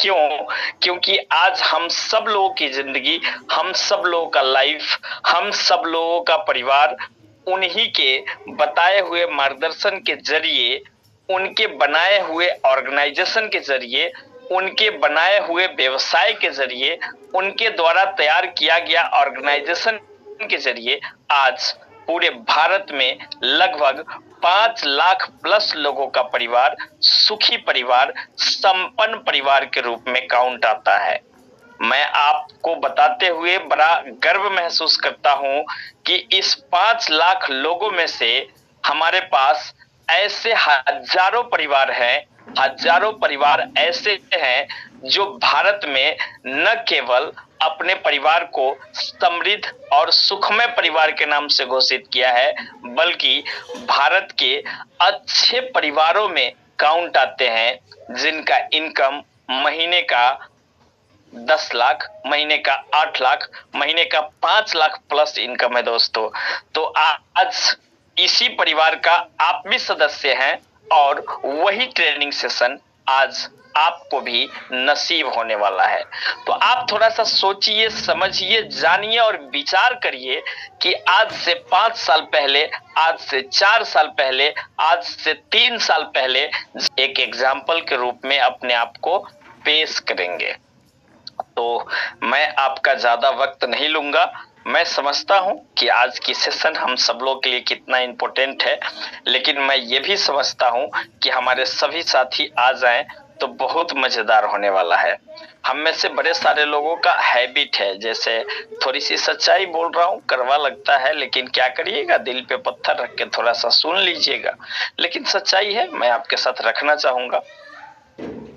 क्यों? क्योंकि आज हम सब लोगों की जिंदगी, हम सब लोगों का लाइफ, हम सब लोगों का परिवार उन्हीं के बताए हुए मार्गदर्शन के जरिए, उनके बनाए हुए ऑर्गेनाइजेशन के जरिए, उनके बनाए हुए व्यवसाय के जरिए, उनके द्वारा तैयार किया गया ऑर्गेनाइजेशन के जरिए आज पूरे भारत में लगभग 5 लाख प्लस लोगों का परिवार सुखी परिवार, संपन्न परिवार के रूप में काउंट आता है। मैं आपको बताते हुए बड़ा गर्व महसूस करता हूं कि इस 5 लाख लोगों में से हमारे पास ऐसे हजारों परिवार हैं, हजारों परिवार ऐसे हैं जो भारत में न केवल अपने परिवार को समृद्ध और सुखमय परिवार के नाम से घोषित किया है, बल्कि भारत के अच्छे परिवारों में काउंट आते हैं जिनका इनकम महीने का 10 लाख, महीने का 8 लाख, महीने का 5 लाख प्लस इनकम है दोस्तों। तो आज इसी परिवार का आप भी सदस्य हैं और वही ट्रेनिंग सेशन आज आपको भी नसीब होने वाला है। तो आप थोड़ा सा सोचिए, समझिए, जानिए और विचार करिए कि आज से 5 साल पहले, आज से 4 साल पहले, आज से 3 साल पहले एक एग्जाम्पल के रूप में अपने आप को पेश करेंगे। तो मैं आपका ज्यादा वक्त नहीं लूंगा। मैं समझता हूं कि आज की सेशन हम सब लोग के लिए कितना इंपॉर्टेंट है, लेकिन मैं ये भी समझता हूं कि हमारे सभी साथी आ जाएं तो बहुत मजेदार होने वाला है। हम में से बड़े सारे लोगों का हैबिट है, जैसे थोड़ी सी सच्चाई बोल रहा हूं, कड़वा लगता है, लेकिन क्या करिएगा, दिल पे पत्थर रख के थोड़ा सा सुन लीजिएगा, लेकिन सच्चाई है, मैं आपके साथ रखना चाहूंगा।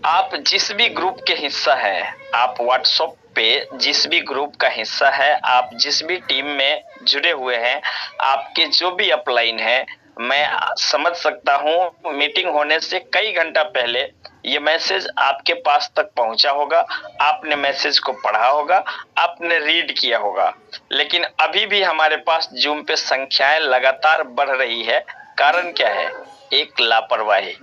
आप जिस भी ग्रुप के हिस्सा है, आप व्हाट्सएप पे जिस भी ग्रुप का हिस्सा है, आप जिस भी टीम में जुड़े हुए हैं, आपके जो भी अपलाइन है, मैं समझ सकता हूं मीटिंग होने से कई घंटा पहले ये मैसेज आपके पास तक पहुंचा होगा, आपने मैसेज को पढ़ा होगा, आपने रीड किया होगा, लेकिन अभी भी हमारे पास जूम पे संख्याएं लगातार बढ़ रही है। कारण क्या है? एक लापरवाही।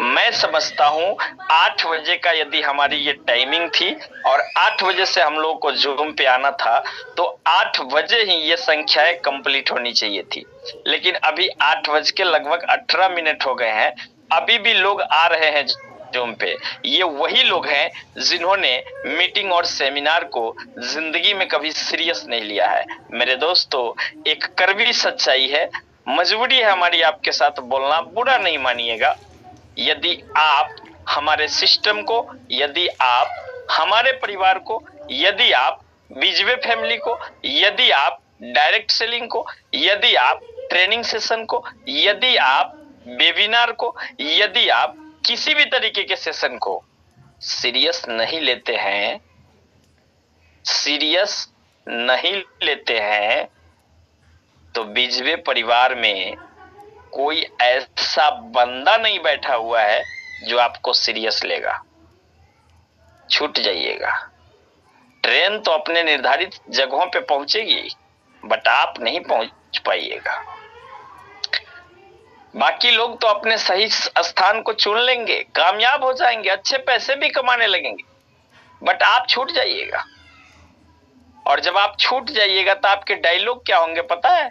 मैं समझता हूं 8 बजे का यदि हमारी ये टाइमिंग थी और 8 बजे से हम लोगों को जूम पे आना था, तो 8 बजे ही ये संख्याएं कंप्लीट होनी चाहिए थी, लेकिन अभी 8 बज के लगभग 18 मिनट हो गए हैं, अभी भी लोग आ रहे हैं जूम पे। ये वही लोग हैं जिन्होंने मीटिंग और सेमिनार को जिंदगी में कभी सीरियस नहीं लिया है। मेरे दोस्तों, एक कड़वी सच्चाई है, मजबूरी है हमारी आपके साथ बोलना, बुरा नहीं मानिएगा। यदि आप हमारे सिस्टम को, यदि आप हमारे परिवार को, यदि आप बीजवे फैमिली को, यदि आप डायरेक्ट सेलिंग को, यदि आप ट्रेनिंग सेशन को, यदि आप वेबिनार को, यदि आप किसी भी तरीके के सेशन को सीरियस नहीं लेते हैं, सीरियस नहीं लेते हैं, तो बीजवे परिवार में कोई ऐसा बंदा नहीं बैठा हुआ है जो आपको सीरियस लेगा। छूट जाइएगा। ट्रेन तो अपने निर्धारित जगहों पे पहुंचेगी, बट आप नहीं पहुंच पाइएगा। बाकी लोग तो अपने सही स्थान को चुन लेंगे, कामयाब हो जाएंगे, अच्छे पैसे भी कमाने लगेंगे, बट आप छूट जाइएगा। और जब आप छूट जाइएगा तो आपके डायलॉग क्या होंगे पता है?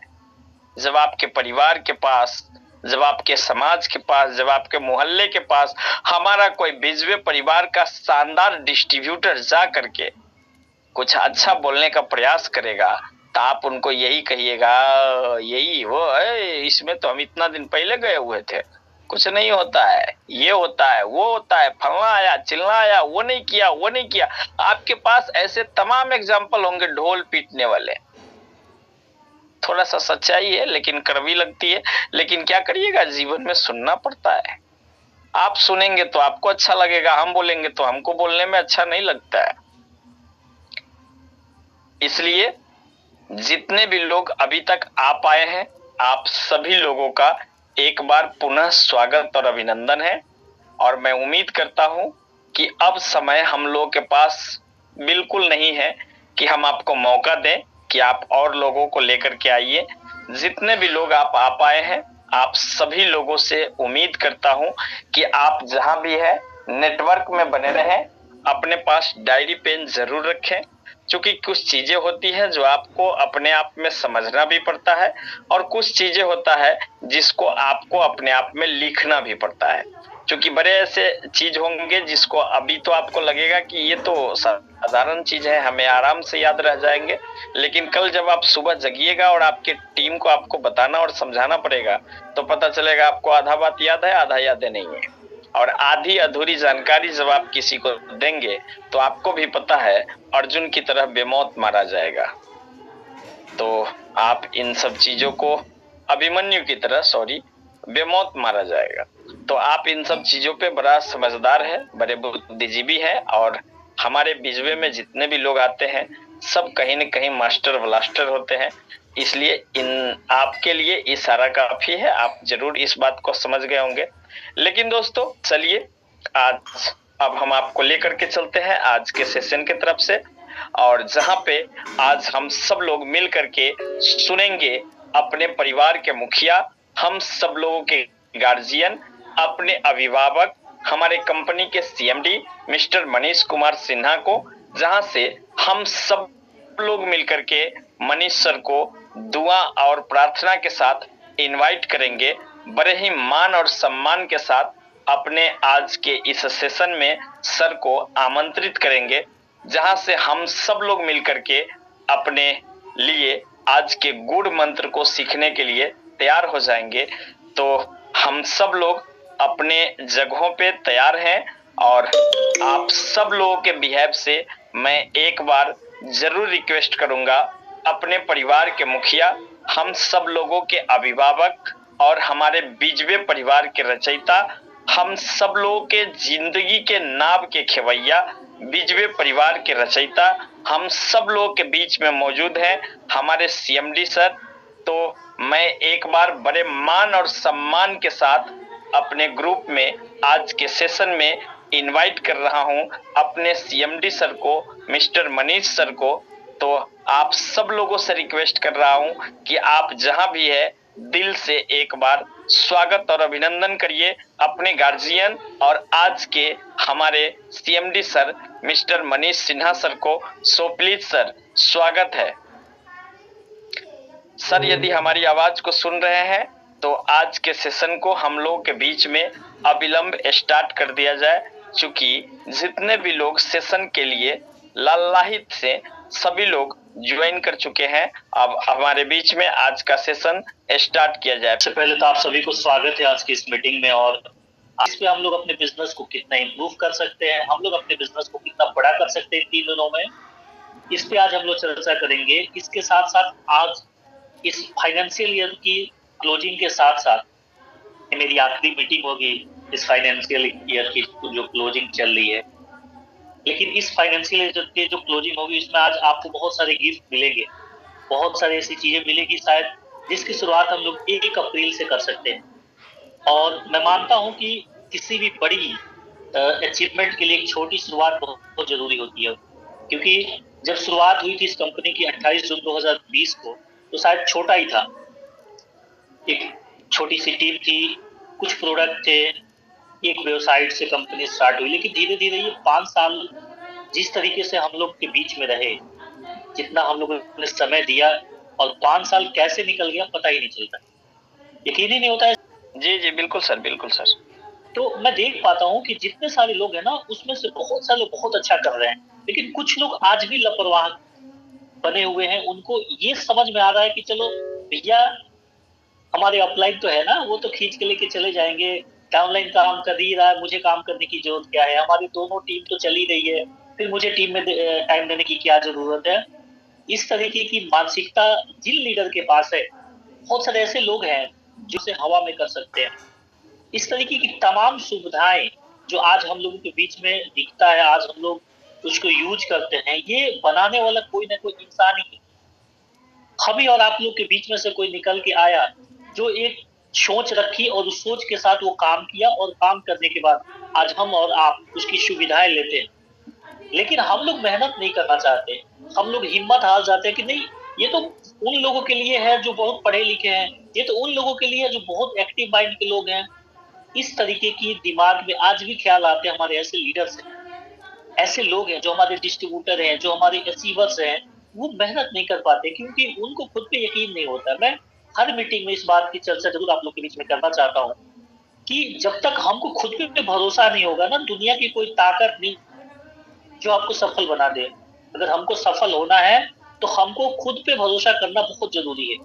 जब आपके परिवार के पास, जब आपके समाज के पास, जब आपके मोहल्ले के पास हमारा कोई बीजवे परिवार का शानदार डिस्ट्रीब्यूटर जा करके कुछ अच्छा बोलने का प्रयास करेगा, तो आप उनको यही कहिएगा, यही वो है, इसमें तो हम इतना दिन पहले गए हुए थे, कुछ नहीं होता है, ये होता है, वो होता है, फलना आया, चिलना आया, वो नहीं किया, वो नहीं किया। आपके पास ऐसे तमाम एग्जाम्पल होंगे ढोल पीटने वाले। थोड़ा सा सच्चाई है, लेकिन कड़वी लगती है, लेकिन क्या करिएगा, जीवन में सुनना पड़ता है। आप सुनेंगे तो आपको अच्छा लगेगा, हम बोलेंगे तो हमको बोलने में अच्छा नहीं लगता है। इसलिए जितने भी लोग अभी तक आ पाए हैं, आप सभी लोगों का एक बार पुनः स्वागत और अभिनंदन है। और मैं उम्मीद करता हूं कि अब समय हम लोगों के पास बिल्कुल नहीं है कि हम आपको मौका दें कि आप और लोगों को लेकर के आइए। जितने भी लोग आप आ पाए हैं, आप सभी लोगों से उम्मीद करता हूं कि आप जहां भी है नेटवर्क में बने रहें, अपने पास डायरी पेन जरूर रखें, क्योंकि कुछ चीजें होती हैं जो आपको अपने आप में समझना भी पड़ता है और कुछ चीजें होता है जिसको आपको अपने आप में लिखना भी पड़ता है। क्योंकि बड़े ऐसे चीज होंगे जिसको अभी तो आपको लगेगा कि ये तो साधारण चीज है, हमें आराम से याद रह जाएंगे, लेकिन कल जब आप सुबह जगिएगा और आपकी टीम को आपको बताना और समझाना पड़ेगा तो पता चलेगा आपको आधा बात याद है, आधा याद नहीं है। और आधी अधूरी जानकारी जब आप किसी को देंगे तो आपको भी पता है अर्जुन की तरह बेमौत मारा जाएगा। तो आप इन सब चीजों को अभिमन्यु की तरह बेमौत मारा जाएगा। तो आप इन सब चीजों पे बड़ा समझदार है, बड़े बुद्धिजीवी है, और हमारे बिजवे में जितने भी लोग आते हैं सब कहीं न कहीं मास्टर ब्लास्टर होते हैं। इसलिए इन आपके लिए इशारा काफी है, आप जरूर इस बात को समझ गए होंगे। लेकिन दोस्तों चलिए आज अब हम आपको लेकर के चलते हैं आज के सेशन की तरफ से, और जहां पे आज हम सब लोग मिल करके सुनेंगे अपने परिवार के मुखिया, हम सब लोगों के गार्जियन, अपने अभिभावक, हमारे कंपनी के सीएमडी मिस्टर मनीष कुमार सिन्हा को, जहां से हम सब लोग मिलकर के मनीष सर को दुआ और प्रार्थना के साथ इनवाइट करेंगे, बड़े ही मान और सम्मान के साथ अपने आज के इस सेशन में सर को आमंत्रित करेंगे, जहां से हम सब लोग मिलकर के अपने लिए आज के गुड मंत्र को सीखने के लिए तैयार हो जाएंगे। तो हम सब लोग अपने जगहों पे तैयार हैं, और आप सब लोगों के बिहेव से मैं एक बार जरूर रिक्वेस्ट करूंगा, अपने परिवार के मुखिया, हम सब लोगों के अभिभावक और हमारे बीजवे परिवार के रचयिता, हम सब लोगों के जिंदगी के नाव के खेवैया, बीजवे परिवार के रचयिता, हम सब लोगों के बीच में मौजूद हैं हमारे सीएमडी सर। तो मैं एक बार बड़े मान और सम्मान के साथ अपने ग्रुप में आज के सेशन में इनवाइट कर रहा हूं अपने सीएमडी सर को, मिस्टर मनीष सर को। तो आप सब लोगों से रिक्वेस्ट कर रहा हूं कि आप जहां भी है दिल से एक बार स्वागत और अभिनंदन करिए अपने गार्जियन और आज के हमारे CMD sir mister Manish Sinha sir को। सो प्लीज सर, स्वागत है सर। यदि हमारी आवाज को सुन रहे हैं तो आज के सेशन को हम लोगों के बीच में अविलंब स्टार्ट कर दिया जाए, क्योंकि जितने भी लोग सेशन के लिए लालाहित से सभी लोग ज्वाइन कर चुके हैं। अब हमारे बीच में आज का सेशन स्टार्ट किया जाए। सबसे पहले तो आप सभी को स्वागत है आज की इस मीटिंग में, और इस पे हम लोग अपने बिजनेस को कितना इम्प्रूव कर सकते हैं, हम लोग अपने बिजनेस को कितना बड़ा कर सकते हैं 3 दिनों में, इस पे आज हम लोग चर्चा करेंगे। इसके साथ साथ आज इस फाइनेंशियल ईयर की क्लोजिंग के साथ साथ मेरी आखिरी मीटिंग होगी इस फाइनेंशियल ईयर की जो क्लोजिंग चल रही है। लेकिन इस फाइनेंशियल ईयर की जो क्लोजिंग होगी इसमें आज आपको बहुत सारे गिफ्ट मिलेंगे, बहुत सारी ऐसी चीजें मिलेगी शायद जिसकी शुरुआत हम लोग 1 अप्रैल से कर सकते हैं। और मैं मानता हूं कि किसी भी बड़ी अचीवमेंट के लिए एक छोटी शुरुआत बहुत जरूरी होती है, क्योंकि जब शुरुआत हुई थी इस कंपनी की 28 जून 2020 को तो शायद छोटा ही था, एक छोटी सी टीम थी, कुछ प्रोडक्ट थे, एक वेबसाइट से कंपनी स्टार्ट हुई। लेकिन धीरे धीरे ये 5 साल जिस तरीके से हम लोग के बीच में रहे, जितना हम लोगों ने समय दिया, और 5 साल कैसे निकल गया पता ही नहीं चलता, यकीन ही नहीं होता है। जी जी बिल्कुल सर, बिल्कुल सर। तो मैं देख पाता हूँ कि जितने सारे लोग हैं ना उसमें से बहुत सारे लोग बहुत अच्छा कर रहे हैं, लेकिन कुछ लोग आज भी लापरवाह बने हुए हैं। उनको ये समझ में आ रहा है कि चलो भैया हमारे अपलाइन तो है ना, वो तो खींच के लेके चले जाएंगे, डाउनलाइन काम कर ही रहा है, मुझे काम करने की जरूरत क्या है, हमारी दोनों टीम तो चली रही है, फिर मुझे टीम में टाइम देने की क्या जरूरत है। इस तरीके की मानसिकता जिन लीडर के पास है, बहुत सारे ऐसे लोग हैं जो इसे हवा में कर सकते हैं। इस तरीके की तमाम सुविधाएं जो आज हम लोगों के बीच में दिखता है, आज हम लोग उसको यूज करते हैं, ये बनाने वाला कोई ना कोई इंसान ही है। हम ही और आप लोग के बीच में से कोई निकल के आया जो एक सोच रखी और उस सोच के साथ वो काम किया, और काम करने के बाद आज हम और आप उसकी सुविधाएं लेते हैं। लेकिन हम लोग मेहनत नहीं करना चाहते, हम लोग हिम्मत हार जाते हैं कि नहीं ये तो उन लोगों के लिए है जो बहुत पढ़े लिखे हैं, ये तो उन लोगों के लिए है जो बहुत एक्टिव माइंड के लोग हैं। इस तरीके की दिमाग में आज भी ख्याल आते हैं हमारे ऐसे लीडर से। ऐसे लोग हैं जो हमारे डिस्ट्रीब्यूटर हैं, जो हमारे अचीवर्स हैं, वो मेहनत नहीं कर पाते क्योंकि उनको खुद पे यकीन नहीं होता। मैं हर मीटिंग में इस बात की चर्चा जरूर आप लोग के बीच में करना चाहता हूँ कि जब तक हमको खुद पे भरोसा नहीं होगा ना, दुनिया की कोई ताकत नहीं जो आपको सफल बना दे। अगर हमको सफल होना है तो हमको खुद पे भरोसा करना बहुत जरूरी है।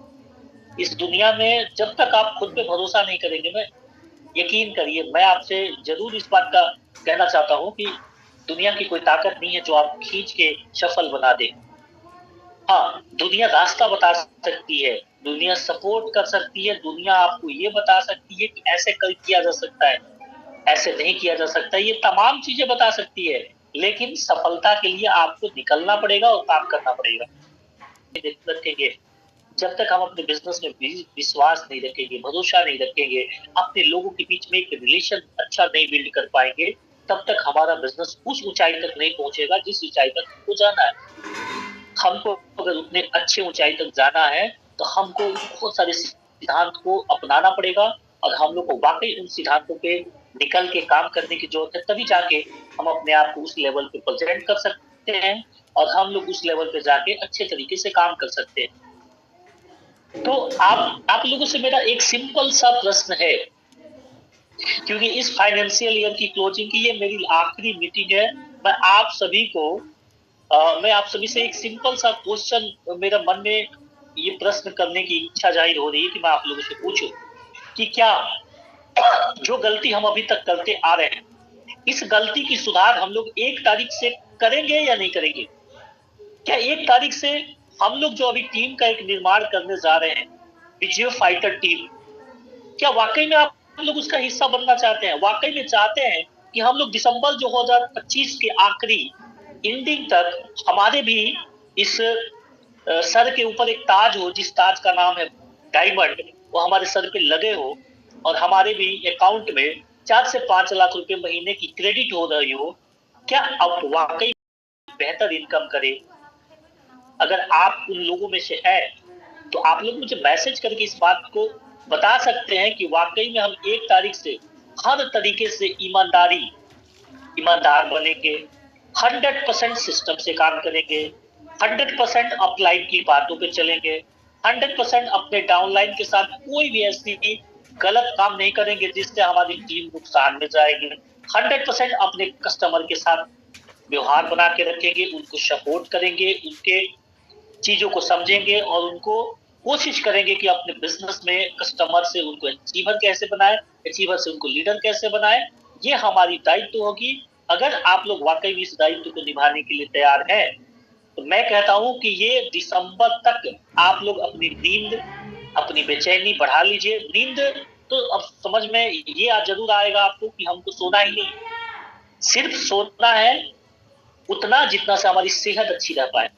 इस दुनिया में जब तक आप खुद पे भरोसा नहीं करेंगे ना, यकीन करिए, मैं आपसे जरूर इस बात का कहना चाहता हूँ कि दुनिया की कोई ताकत नहीं है जो आप खींच के सफल बना दे। हाँ, दुनिया रास्ता बता सकती है, दुनिया सपोर्ट कर सकती है, दुनिया आपको ये बता सकती है कि ऐसे कल किया जा सकता है, ऐसे नहीं किया जा सकता, ये तमाम चीजें बता सकती है। लेकिन सफलता के लिए आपको निकलना पड़ेगा और काम करना पड़ेगा। रखेंगे, जब तक हम अपने बिजनेस में विश्वास नहीं रखेंगे, भरोसा नहीं रखेंगे, अपने लोगों के बीच में एक रिलेशन अच्छा नहीं बिल्ड कर पाएंगे, तब तक हमारा बिजनेस उस ऊंचाई तक नहीं पहुंचेगा जिस ऊंचाई तक हमको जाना है। हमको अगर उतने अच्छे ऊंचाई तक जाना है तो हमको बहुत सारे सिद्धांत को अपनाना पड़ेगा और हम लोग को वाकई उन सिद्धांतों पे निकल के काम करने की जरूरत है, तभी जाके हम अपने आप को उस लेवल पे प्रेजेंट कर सकते हैं और हम लोग उस लेवल पे जाके अच्छे तरीके से काम कर सकते हैं। तो आप लोगों से मेरा एक सिंपल सा प्रश्न है, क्योंकि इस फाइनेंशियल ईयर की क्लोजिंग की ये मेरी आखिरी मीटिंग है। मैं आप सभी को मैं आप सभी से एक सिंपल सा क्वेश्चन, मेरा मन में ये प्रश्न करने की इच्छा जाहिर हो रही है कि मैं आप लोगों से पूछूं कि क्या जो गलती हम अभी तक करते आ रहे हैं, इस गलती की सुधार हम लोग 1 तारीख से करेंगे या नहीं करेंगे? क्या 1 तारीख से हम लोग जो अभी टीम का एक निर्माण करने जा रहे हैं, विजय फाइटर टीम, क्या वाकई में आप लोग उसका हिस्सा बनना चाहते हैं? वाकई में चाहते हैं कि हम लोग दिसंबर 2025 के आखिरी एंडिंग तक हमारे भी इस सर के ऊपर एक ताज हो, जिस ताज का नाम है डायमंड, वो हमारे सर पे लगे हो और हमारे भी अकाउंट में 4 से 5 लाख रुपए महीने की क्रेडिट हो रही हो? क्या आप वाकई बेहतर इनकम करें? अगर आप उन लोगों में से है तो आप लोग मुझे मैसेज करके इस बात को बता सकते हैं कि वाकई में हम 1 तारीख से हर तरीके से ईमानदार बनेंगे, 100% सिस्टम से काम करेंगे, 100% अपलाइन की बातों पे चलेंगे, 100% अपने डाउनलाइन के साथ कोई भी ऐसी गलत काम नहीं करेंगे जिससे हमारी टीम नुकसान में जाएगी, 100% अपने कस्टमर के साथ व्यवहार बना के रखेंगे, उनको सपोर्ट करेंगे, उनके चीजों को समझेंगे और उनको कोशिश करेंगे कि अपने बिजनेस में कस्टमर से उनको अचीवर कैसे बनाए, अचीवर से उनको लीडर कैसे बनाए। ये हमारी दायित्व होगी। अगर आप लोग वाकई में इस दायित्व को निभाने के लिए तैयार हैं तो मैं कहता हूं कि ये दिसंबर तक आप लोग अपनी नींद, अपनी बेचैनी बढ़ा लीजिए। नींद तो अब समझ में ये जरूर आएगा आपको कि हमको सोना ही नहीं, सिर्फ सोना है उतना जितना से हमारी सेहत अच्छी रह पाए,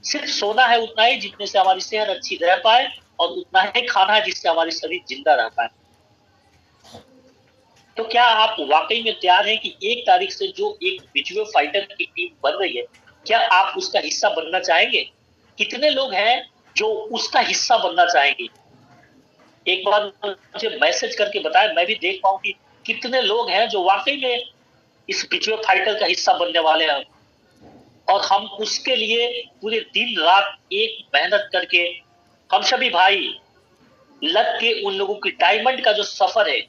सिर्फ सोना है उतना ही जितने से हमारी सेहत अच्छी रह पाए और उतना ही खाना है जिससे हमारी शरीर जिंदा रह पाए। तो क्या आप वाकई में तैयार हैं कि 1 तारीख से जो एक विजुअल फाइटर की टीम बन रही है, क्या आप उसका हिस्सा बनना चाहेंगे? कितने लोग हैं जो उसका हिस्सा बनना चाहेंगे? एक बार मुझे मैसेज करके बताएं, मैं भी देख पाऊं कि कितने लोग हैं जो वाकई में इस विजुअल फाइटर का हिस्सा बनने वाले हैं और हम उसके लिए पूरे दिन रात एक मेहनत करके हम सभी भाई लग के उन लोगों की डायमंड का जो सफर है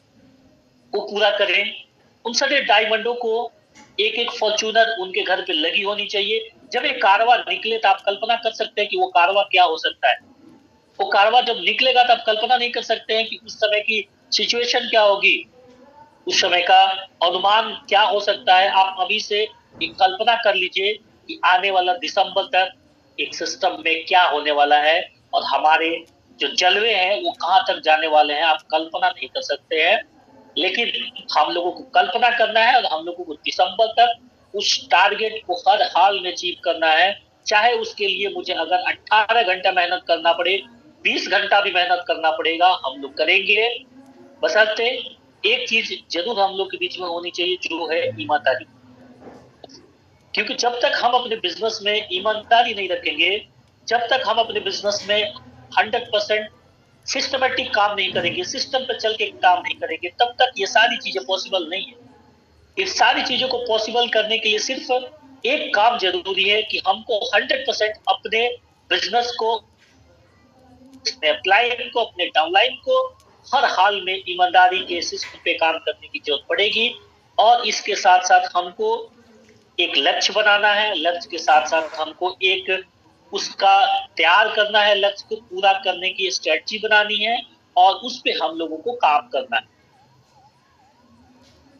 वो पूरा करें। उन सारे डायमंडों को एक एक फॉर्च्यूनर उनके घर पे लगी होनी चाहिए। जब एक कारवा निकले तो आप कल्पना कर सकते हैं कि वो कारवा क्या हो सकता है। वो कारवा जब निकलेगा तो आप कल्पना नहीं कर सकते हैं कि उस समय की सिचुएशन क्या होगी, उस समय का अनुमान क्या हो सकता है। आप अभी से एक कल्पना कर लीजिए कि आने वाला दिसंबर तक एक सिस्टम में क्या होने वाला है और हमारे जो जलवे हैं वो कहां तक जाने वाले हैं, आप कल्पना नहीं कर सकते हैं। लेकिन हम लोगों को कल्पना करना है और हम लोगों को दिसंबर तक उस टारगेट को हर हाल में अचीव करना है। चाहे उसके लिए मुझे अगर 18 घंटा मेहनत करना पड़े, 20 घंटा भी मेहनत करना पड़ेगा, हम लोग करेंगे। बशर्ते एक चीज जरूर हम लोग के बीच में होनी चाहिए, जो है ईमानदारी। क्योंकि जब तक हम अपने बिजनेस में ईमानदारी नहीं रखेंगे, जब तक हम अपने बिजनेस में 100% सिस्टमेटिक काम नहीं करेंगे, सिस्टम पे चल के काम नहीं करेंगे, तब तक ये सारी चीजें पॉसिबल नहीं है। इस सारी चीजों को पॉसिबल करने के लिए सिर्फ एक काम जरूरी है कि हमको 100% अपने बिजनेस को, अपने अपलाइन को, अपने डाउनलाइन को हर हाल में ईमानदारी के सिस्टम पे काम करने की जरूरत पड़ेगी। और इसके साथ साथ हमको एक लक्ष्य बनाना है, लक्ष्य के साथ साथ हमको एक उसका तैयार करना है, लक्ष्य को पूरा करने की स्ट्रेटजी बनानी है और उस पे हम लोगों को काम करना है।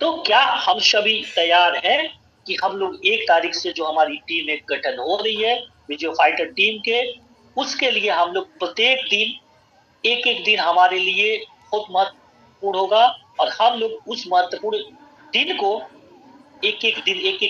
तो क्या हम सभी तैयार हैं कि हम लोग 1 तारीख से जो हमारी टीम एक गठन हो रही है विजय फाइटर टीम के, उसके लिए हम लोग प्रत्येक दिन एक एक दिन हमारे लिए बहुत महत्वपूर्ण होगा और हम लोग उस महत्वपूर्ण दिन को एक एक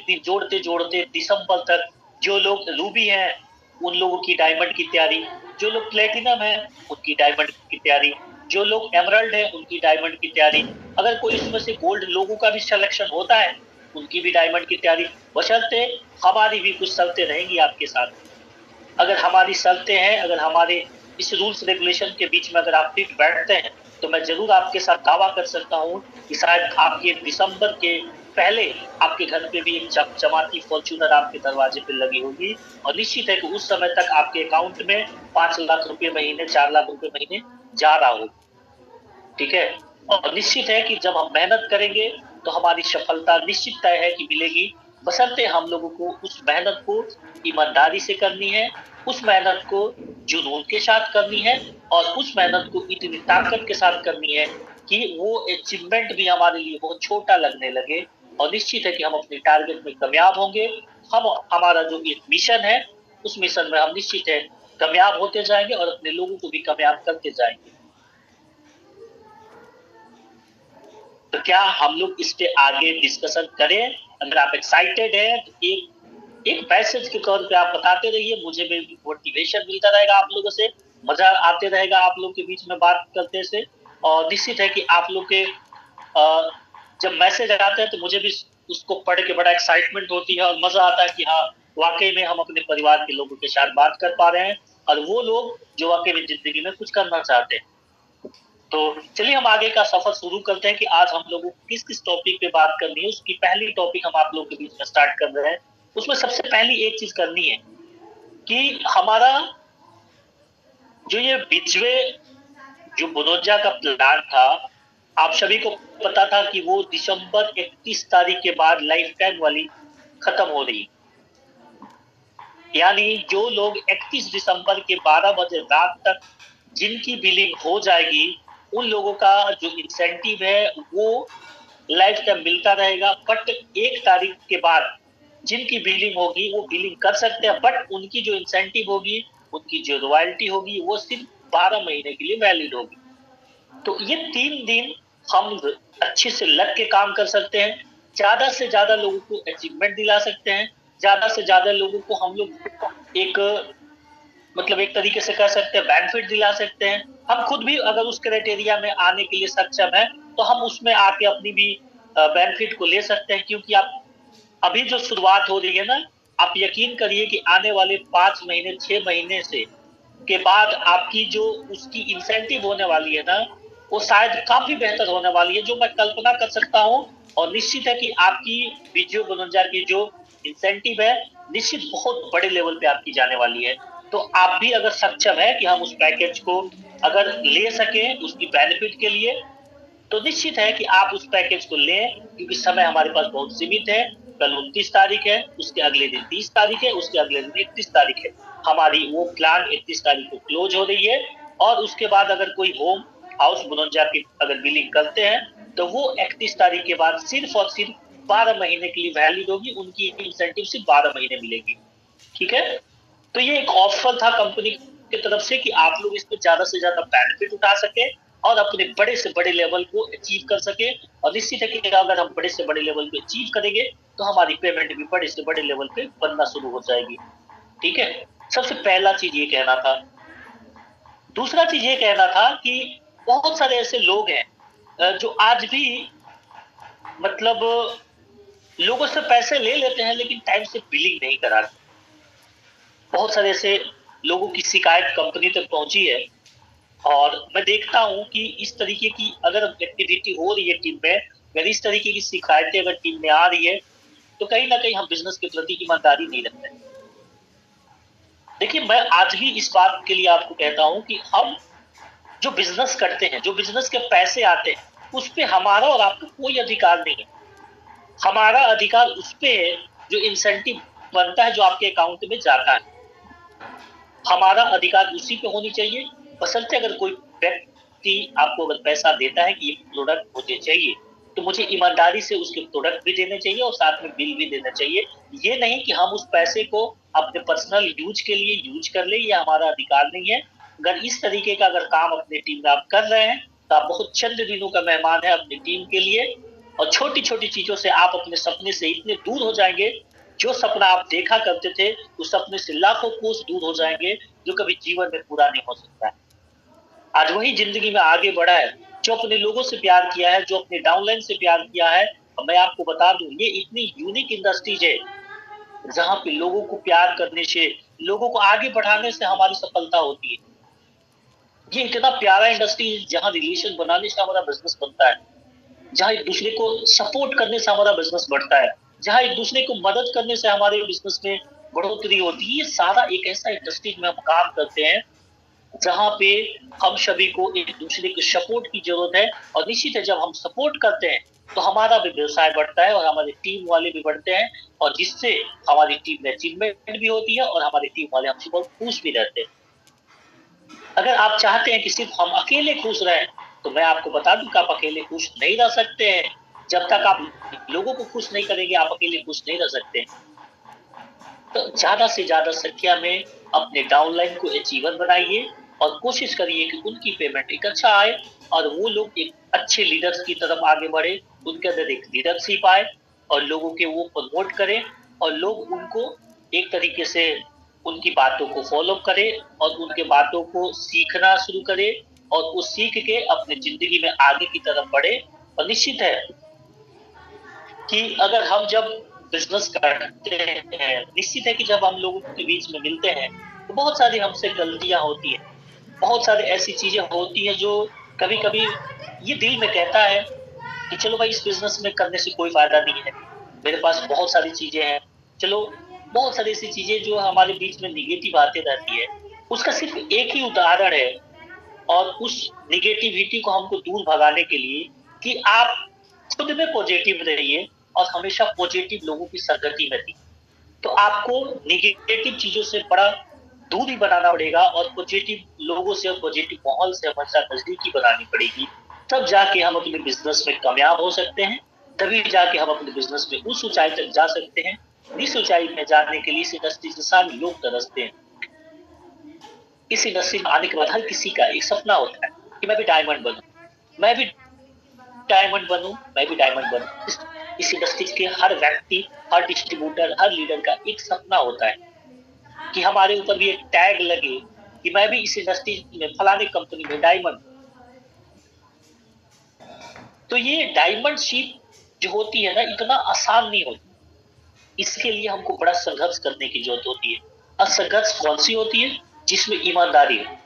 दिन जोड़ते जोड़ते दिसंबर तक, जो लोग रूबी हैं उन लोगों की डायमंड की तैयारी, जो लोग प्लेटिनम है उनकी डायमंड की तैयारी, जो लोग एमराल्ड है उनकी डायमंड की तैयारी, अगर कोई इसमें से गोल्ड लोगों का भी सिलेक्शन होता है उनकी भी डायमंड की तैयारी, बशर्ते हमारी भी कुछ शर्तें रहेंगी आपके साथ। अगर हमारी शर्तें हैं, अगर हमारे इस रूल्स रेगुलेशन के बीच में अगर आप फिट बैठते हैं, तो मैं जरूर आपके साथ दावा कर सकता हूं कि शायद आपके दिसंबर के पहले आपके घर पे भी एक चमचमाती फॉर्च्यूनर आपके दरवाजे पे लगी होगी और निश्चित है कि उस समय तक आपके अकाउंट में 5 लाख रुपए महीने, 4 लाख रुपए महीने जा रहा हो। ठीक है। और निश्चित है कि जब हम मेहनत करेंगे तो हमारी सफलता निश्चित तय है कि मिलेगी, बशर्ते हम लोगों को उस मेहनत को ईमानदारी से करनी है, उस मेहनत को जुनून के साथ करनी है और उस मेहनत को इतनी ताकत के साथ करनी है कि वो अचीवमेंट भी हमारे लिए बहुत छोटा लगने लगे और निश्चित है कि हम अपने टारगेट में कामयाब होंगे। हम हमारा जो एक मिशन है उस मिशन में हम निश्चित है कामयाब होते जाएंगे और अपने लोगों को भी कामयाब करते जाएंगे। तो क्या हम लोग इस पे आगे डिस्कशन करें? अगर आप एक्साइटेड हैं तो एक एक मैसेज के तौर पे आप बताते रहिए, मुझे भी मोटिवेशन मिलता रहेगा, आप लोगों से मजा आते रहेगा आप लोग के बीच में बात करते से। और निश्चित है कि आप लोग के जब मैसेज आते हैं तो मुझे भी उसको पढ़ के बड़ा एक्साइटमेंट होती है और मजा आता है कि हाँ वाकई में हम अपने परिवार के लोगों के साथ बात कर पा रहे हैं और वो लोग जो वाकई में जिंदगी में कुछ करना चाहते हैं। तो चलिए हम आगे का सफर शुरू करते हैं कि आज हम लोगों को किस किस टॉपिक पे बात करनी है। उसकी पहली टॉपिक हम आप लोगों के बीच में स्टार्ट कर रहे हैं। उसमें सबसे पहली एक चीज करनी है कि हमारा जो ये बिजवे जो बुनोजा का प्लान था, आप सभी को पता था कि वो दिसंबर 31 तारीख के बाद लाइफ टाइम वाली खत्म हो रही। यानी जो लोग 31 दिसंबर के 12 बजे रात तक जिनकी बिलिंग हो जाएगी, उन लोगों का जो इंसेंटिव है वो लाइफ टाइम मिलता रहेगा। बट 1 तारीख के बाद जिनकी बिलिंग होगी वो बिलिंग कर सकते हैं, बट उनकी जो इंसेंटिव होगी, उनकी जो रॉयल्टी होगी, वो सिर्फ 12 महीने के लिए वैलिड होगी। तो ये 3 दिन हम अच्छे से लग के काम कर सकते हैं, ज्यादा से ज्यादा लोगों को अचीवमेंट दिला सकते हैं, ज्यादा से ज्यादा लोगों को हम लोग एक मतलब एक तरीके से कह सकते हैं बेनिफिट दिला सकते हैं। हम खुद भी अगर उस क्राइटेरिया में आने के लिए सक्षम है तो हम उसमें आके अपनी भी बेनिफिट को ले सकते हैं, क्योंकि आप अभी जो शुरुआत हो रही है ना, आप यकीन करिए कि आने वाले 5 महीने 6 महीने से के बाद आपकी जो उसकी इंसेंटिव होने वाली है ना, वो शायद काफी बेहतर होने वाली है, जो मैं कल्पना कर सकता हूँ। और निश्चित है कि आपकी वीडियो 2000 की जो इंसेंटिव है निश्चित बहुत बड़े लेवल पे आपकी जाने वाली है। तो आप भी अगर सक्षम है कि हम उस पैकेज को अगर ले सके उसकी बेनिफिट के लिए, तो निश्चित है कि आप उस पैकेज को लें, क्योंकि समय हमारे पास बहुत सीमित है। कल 29 तारीख है, उसके अगले दिन 30 तारीख है, उसके अगले दिन 31 तारीख है। हमारी वो प्लान 31 तारीख को क्लोज हो रही है और उसके बाद अगर कोई होम हाउस बुनोजा की अगर बिलिंग करते हैं तो वो 31 तारीख के बाद सिर्फ और सिर्फ 12 महीने के लिए वैलिड होगी, उनकी इंसेंटिव सिर्फ 12 महीने मिलेगी। ठीक है। तो ये एक ऑफर था कंपनी की तरफ से कि आप लोग इसमें ज्यादा से ज्यादा बेनिफिट उठा सके और अपने बड़े से बड़े लेवल को अचीव कर सके। और निश्चित है कि अगर हम बड़े से बड़े लेवल को अचीव करेंगे तो हमारी पेमेंट भी बड़े से बड़े लेवल पे बनना शुरू हो जाएगी। ठीक है। सबसे पहला चीज ये कहना था। दूसरा चीज ये कहना था कि बहुत सारे ऐसे लोग हैं जो आज भी मतलब लोगों से पैसे ले लेते हैं लेकिन टाइम से बिलिंग नहीं कराते। बहुत सारे ऐसे लोगों की शिकायत कंपनी तक पहुंची है और मैं देखता हूं कि इस तरीके की अगर एक्टिविटी हो रही है टीम में, अगर इस तरीके की शिकायतें अगर टीम में आ रही है, तो कहीं ना कहीं हम बिजनेस के प्रति ईमानदारी नहीं रखते। देखिए, मैं आज भी इस बात के लिए आपको कहता हूं कि हम जो बिजनेस करते हैं, जो बिजनेस के पैसे आते हैं, उस पे हमारा और आपका कोई अधिकार नहीं है। हमारा अधिकार उस पे है जो इंसेंटिव बनता है, जो आपके अकाउंट में जाता है। हमारा अधिकार उसी पे होनी चाहिए, बशर्ते अगर कोई व्यक्ति आपको अगर पैसा देता है कि ये प्रोडक्ट मुझे चाहिए, तो मुझे ईमानदारी से उसके प्रोडक्ट भी देने चाहिए और साथ में बिल भी देना चाहिए। ये नहीं कि हम उस पैसे को अपने पर्सनल यूज के लिए यूज कर ले, ये हमारा अधिकार नहीं है। अगर इस तरीके का अगर काम अपनी टीम में आप कर रहे हैं, तो आप बहुत चंद दिनों का मेहमान है अपनी टीम के लिए, और छोटी छोटी चीजों से आप अपने सपने से इतने दूर हो जाएंगे। जो सपना आप देखा करते थे, उस सपने से लाखों कोस दूर हो जाएंगे, जो कभी जीवन में पूरा नहीं हो सकता है। आज वही जिंदगी में आगे बढ़ा है जो अपने लोगों से प्यार किया है, जो अपने डाउनलाइन से प्यार किया है। और मैं आपको बता दूं, ये इतनी यूनिक इंडस्ट्रीज है जहां पे लोगों को प्यार करने से, लोगों को आगे बढ़ाने से हमारी सफलता होती है। ये इतना प्यारा इंडस्ट्री है जहां रिलेशन बनाने से हमारा बिजनेस बनता है, जहां एक दूसरे को सपोर्ट करने से हमारा बिजनेस बढ़ता है, जहां एक दूसरे को मदद करने से हमारे बिजनेस में बढ़ोतरी होती है। ये सारा एक ऐसा इंडस्ट्री में हम काम करते हैं जहां पे हम सभी को एक दूसरे के सपोर्ट की जरूरत है। और निश्चित है, जब हम सपोर्ट करते हैं तो हमारा भी व्यवसाय बढ़ता है और हमारे टीम वाले भी बढ़ते हैं, और जिससे हमारी टीम में अचीवमेंट भी होती है और हमारी टीम वाले हमसे बहुत खुश भी रहते हैं। अगर आप चाहते हैं कि सिर्फ हम अकेले खुश रहें, तो मैं आपको बता दूं कि आप अकेले खुश नहीं रह सकते हैं। जब तक आप लोगों को खुश नहीं करेंगे, आप अकेले खुश नहीं रह सकते। तो ज्यादा से ज्यादा संख्या में अपने डाउनलाइन को अचीवर बनाइए और कोशिश करिए कि उनकी पेमेंट एक अच्छा आए और वो लोग एक अच्छे लीडर्स की तरफ आगे बढ़े, उनके अंदर एक लीडरशिप आए और लोगों के वो प्रमोट करें, और लोग उनको एक तरीके से उनकी बातों को फॉलो करें और उनके बातों को सीखना शुरू करें, और वो सीख के अपने जिंदगी में आगे की तरफ बढ़े। और निश्चित है कि अगर हम जब बिजनेस करते हैं, निश्चित है कि जब हम लोगों के बीच में मिलते हैं, तो बहुत सारी हमसे गलतियां होती है, बहुत सारी ऐसी चीजें होती है जो कभी कभी ये दिल में कहता है कि चलो भाई, इस बिजनेस में करने से कोई फायदा नहीं है, मेरे पास बहुत सारी चीजें हैं। चलो, बहुत सारी ऐसी चीजें जो हमारे बीच में निगेटिव आती रहती है, उसका सिर्फ एक ही उदाहरण है। और उस निगेटिविटी को हमको दूर भगाने के लिए कि आप खुद में पॉजिटिव रहिए और हमेशा पॉजिटिव लोगों की संगति में रहिए। तो आपको निगेटिव चीजों से बड़ा दूरी बनाना पड़ेगा और पॉजिटिव लोगों से और पॉजिटिव माहौल से हमेशा नजदीकी बनानी पड़ेगी। तब जाके हम अपने बिजनेस में कामयाब हो सकते हैं, तभी जाके हम अपने बिजनेस में उस ऊंचाई तक जा सकते हैं जिस ऊंचाई में जाने के लिए इस इंडस्ट्री से सारे लोग तरसते हैं। इस इंडस्ट्री में आने के बाद हर किसी का एक सपना होता है कि मैं भी डायमंड बनूं, मैं भी डायमंड बनूं, मैं भी डायमंड बनूं। इस इंडस्ट्री के हर व्यक्ति, हर डिस्ट्रीब्यूटर, हर लीडर का एक सपना होता है कि हमारे ऊपर भी एक टैग लगे कि मैं भी इस इंडस्ट्री में फलाने कंपनी में डायमंड। तो ये डायमंड शिप जो होती है ना, इतना आसान नहीं होती। इसके लिए हमको बड़ा संघर्ष करने की जरूरत होती है। और संघर्ष कौन सी होती है? जिसमें ईमानदारी है।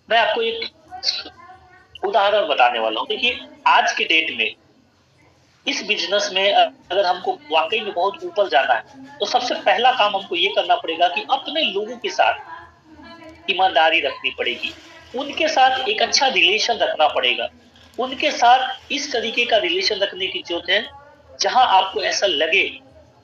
मैं आपको एक उदाहरण बताने वाला हूं। देखिए, आज के डेट में इस बिजनेस में अगर हमको वाकई में बहुत ऊपर जाना है, तो सबसे पहला काम हमको ये करना पड़ेगा कि अपने लोगों के साथ ईमानदारी रखनी पड़ेगी, उनके साथ एक अच्छा रिलेशन रखना पड़ेगा। उनके साथ इस तरीके का रिलेशन रखने की जरूरत है जहां आपको ऐसा लगे,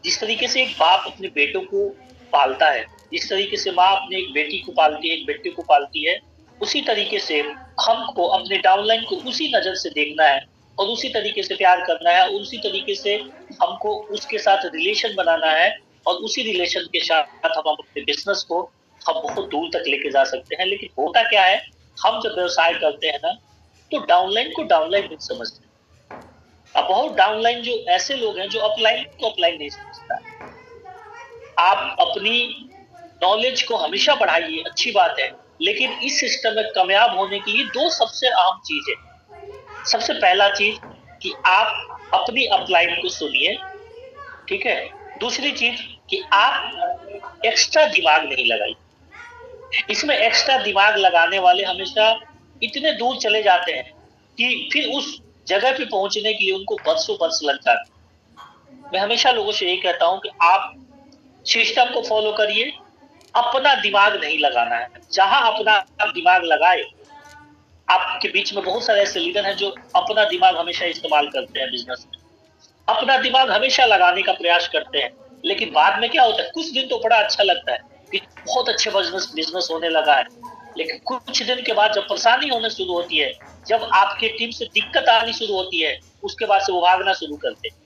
जिस तरीके से एक बाप अपने बेटों को पालता है, जिस तरीके से माँ अपने एक बेटी को पालती है, एक बेटे को पालती है, उसी तरीके से हमको अपने डाउनलाइन को उसी नजर से देखना है और उसी तरीके से प्यार करना है, उसी तरीके से हमको उसके साथ रिलेशन बनाना है। और उसी रिलेशन के साथ हम अपने बिजनेस को हम बहुत दूर तक लेके जा सकते हैं। लेकिन होता क्या है, हम जब व्यवसाय करते हैं ना, तो डाउनलाइन को डाउनलाइन नहीं समझते। अब बहुत डाउनलाइन जो ऐसे लोग हैं जो अपलाइन को अपलाइन नहीं समझता। आप अपनी नॉलेज को हमेशा बढ़ाइए, अच्छी बात है, लेकिन इस सिस्टम में कामयाब होने के लिए दो सबसे अहम चीज है। सबसे पहला चीज कि आप अपनी अपलाइन को सुनिए, ठीक है। दूसरी चीज कि आप एक्स्ट्रा दिमाग नहीं लगाइए। इसमें एक्स्ट्रा दिमाग लगाने वाले हमेशा इतने दूर चले जाते हैं कि फिर उस जगह पे पहुंचने के लिए उनको बरसों वर्ष लग जाते हैं। मैं हमेशा लोगों से यही कहता हूं कि आप सिस्टम को फॉलो करिए, अपना दिमाग नहीं लगाना है। जहां अपना आप दिमाग लगाए, आपके बीच में बहुत सारे ऐसे लीडर हैं जो अपना दिमाग हमेशा इस्तेमाल करते हैं बिजनेस में, अपना दिमाग हमेशा लगाने का प्रयास करते हैं, लेकिन बाद में क्या होता है, कुछ दिन तो बड़ा अच्छा लगता है कि बहुत अच्छे बिजनेस होने लगा है, लेकिन कुछ दिन के बाद जब परेशानी होने शुरू होती है, जब आपके टीम से दिक्कत आनी शुरू होती है, उसके बाद से वो भागना शुरू करते हैं।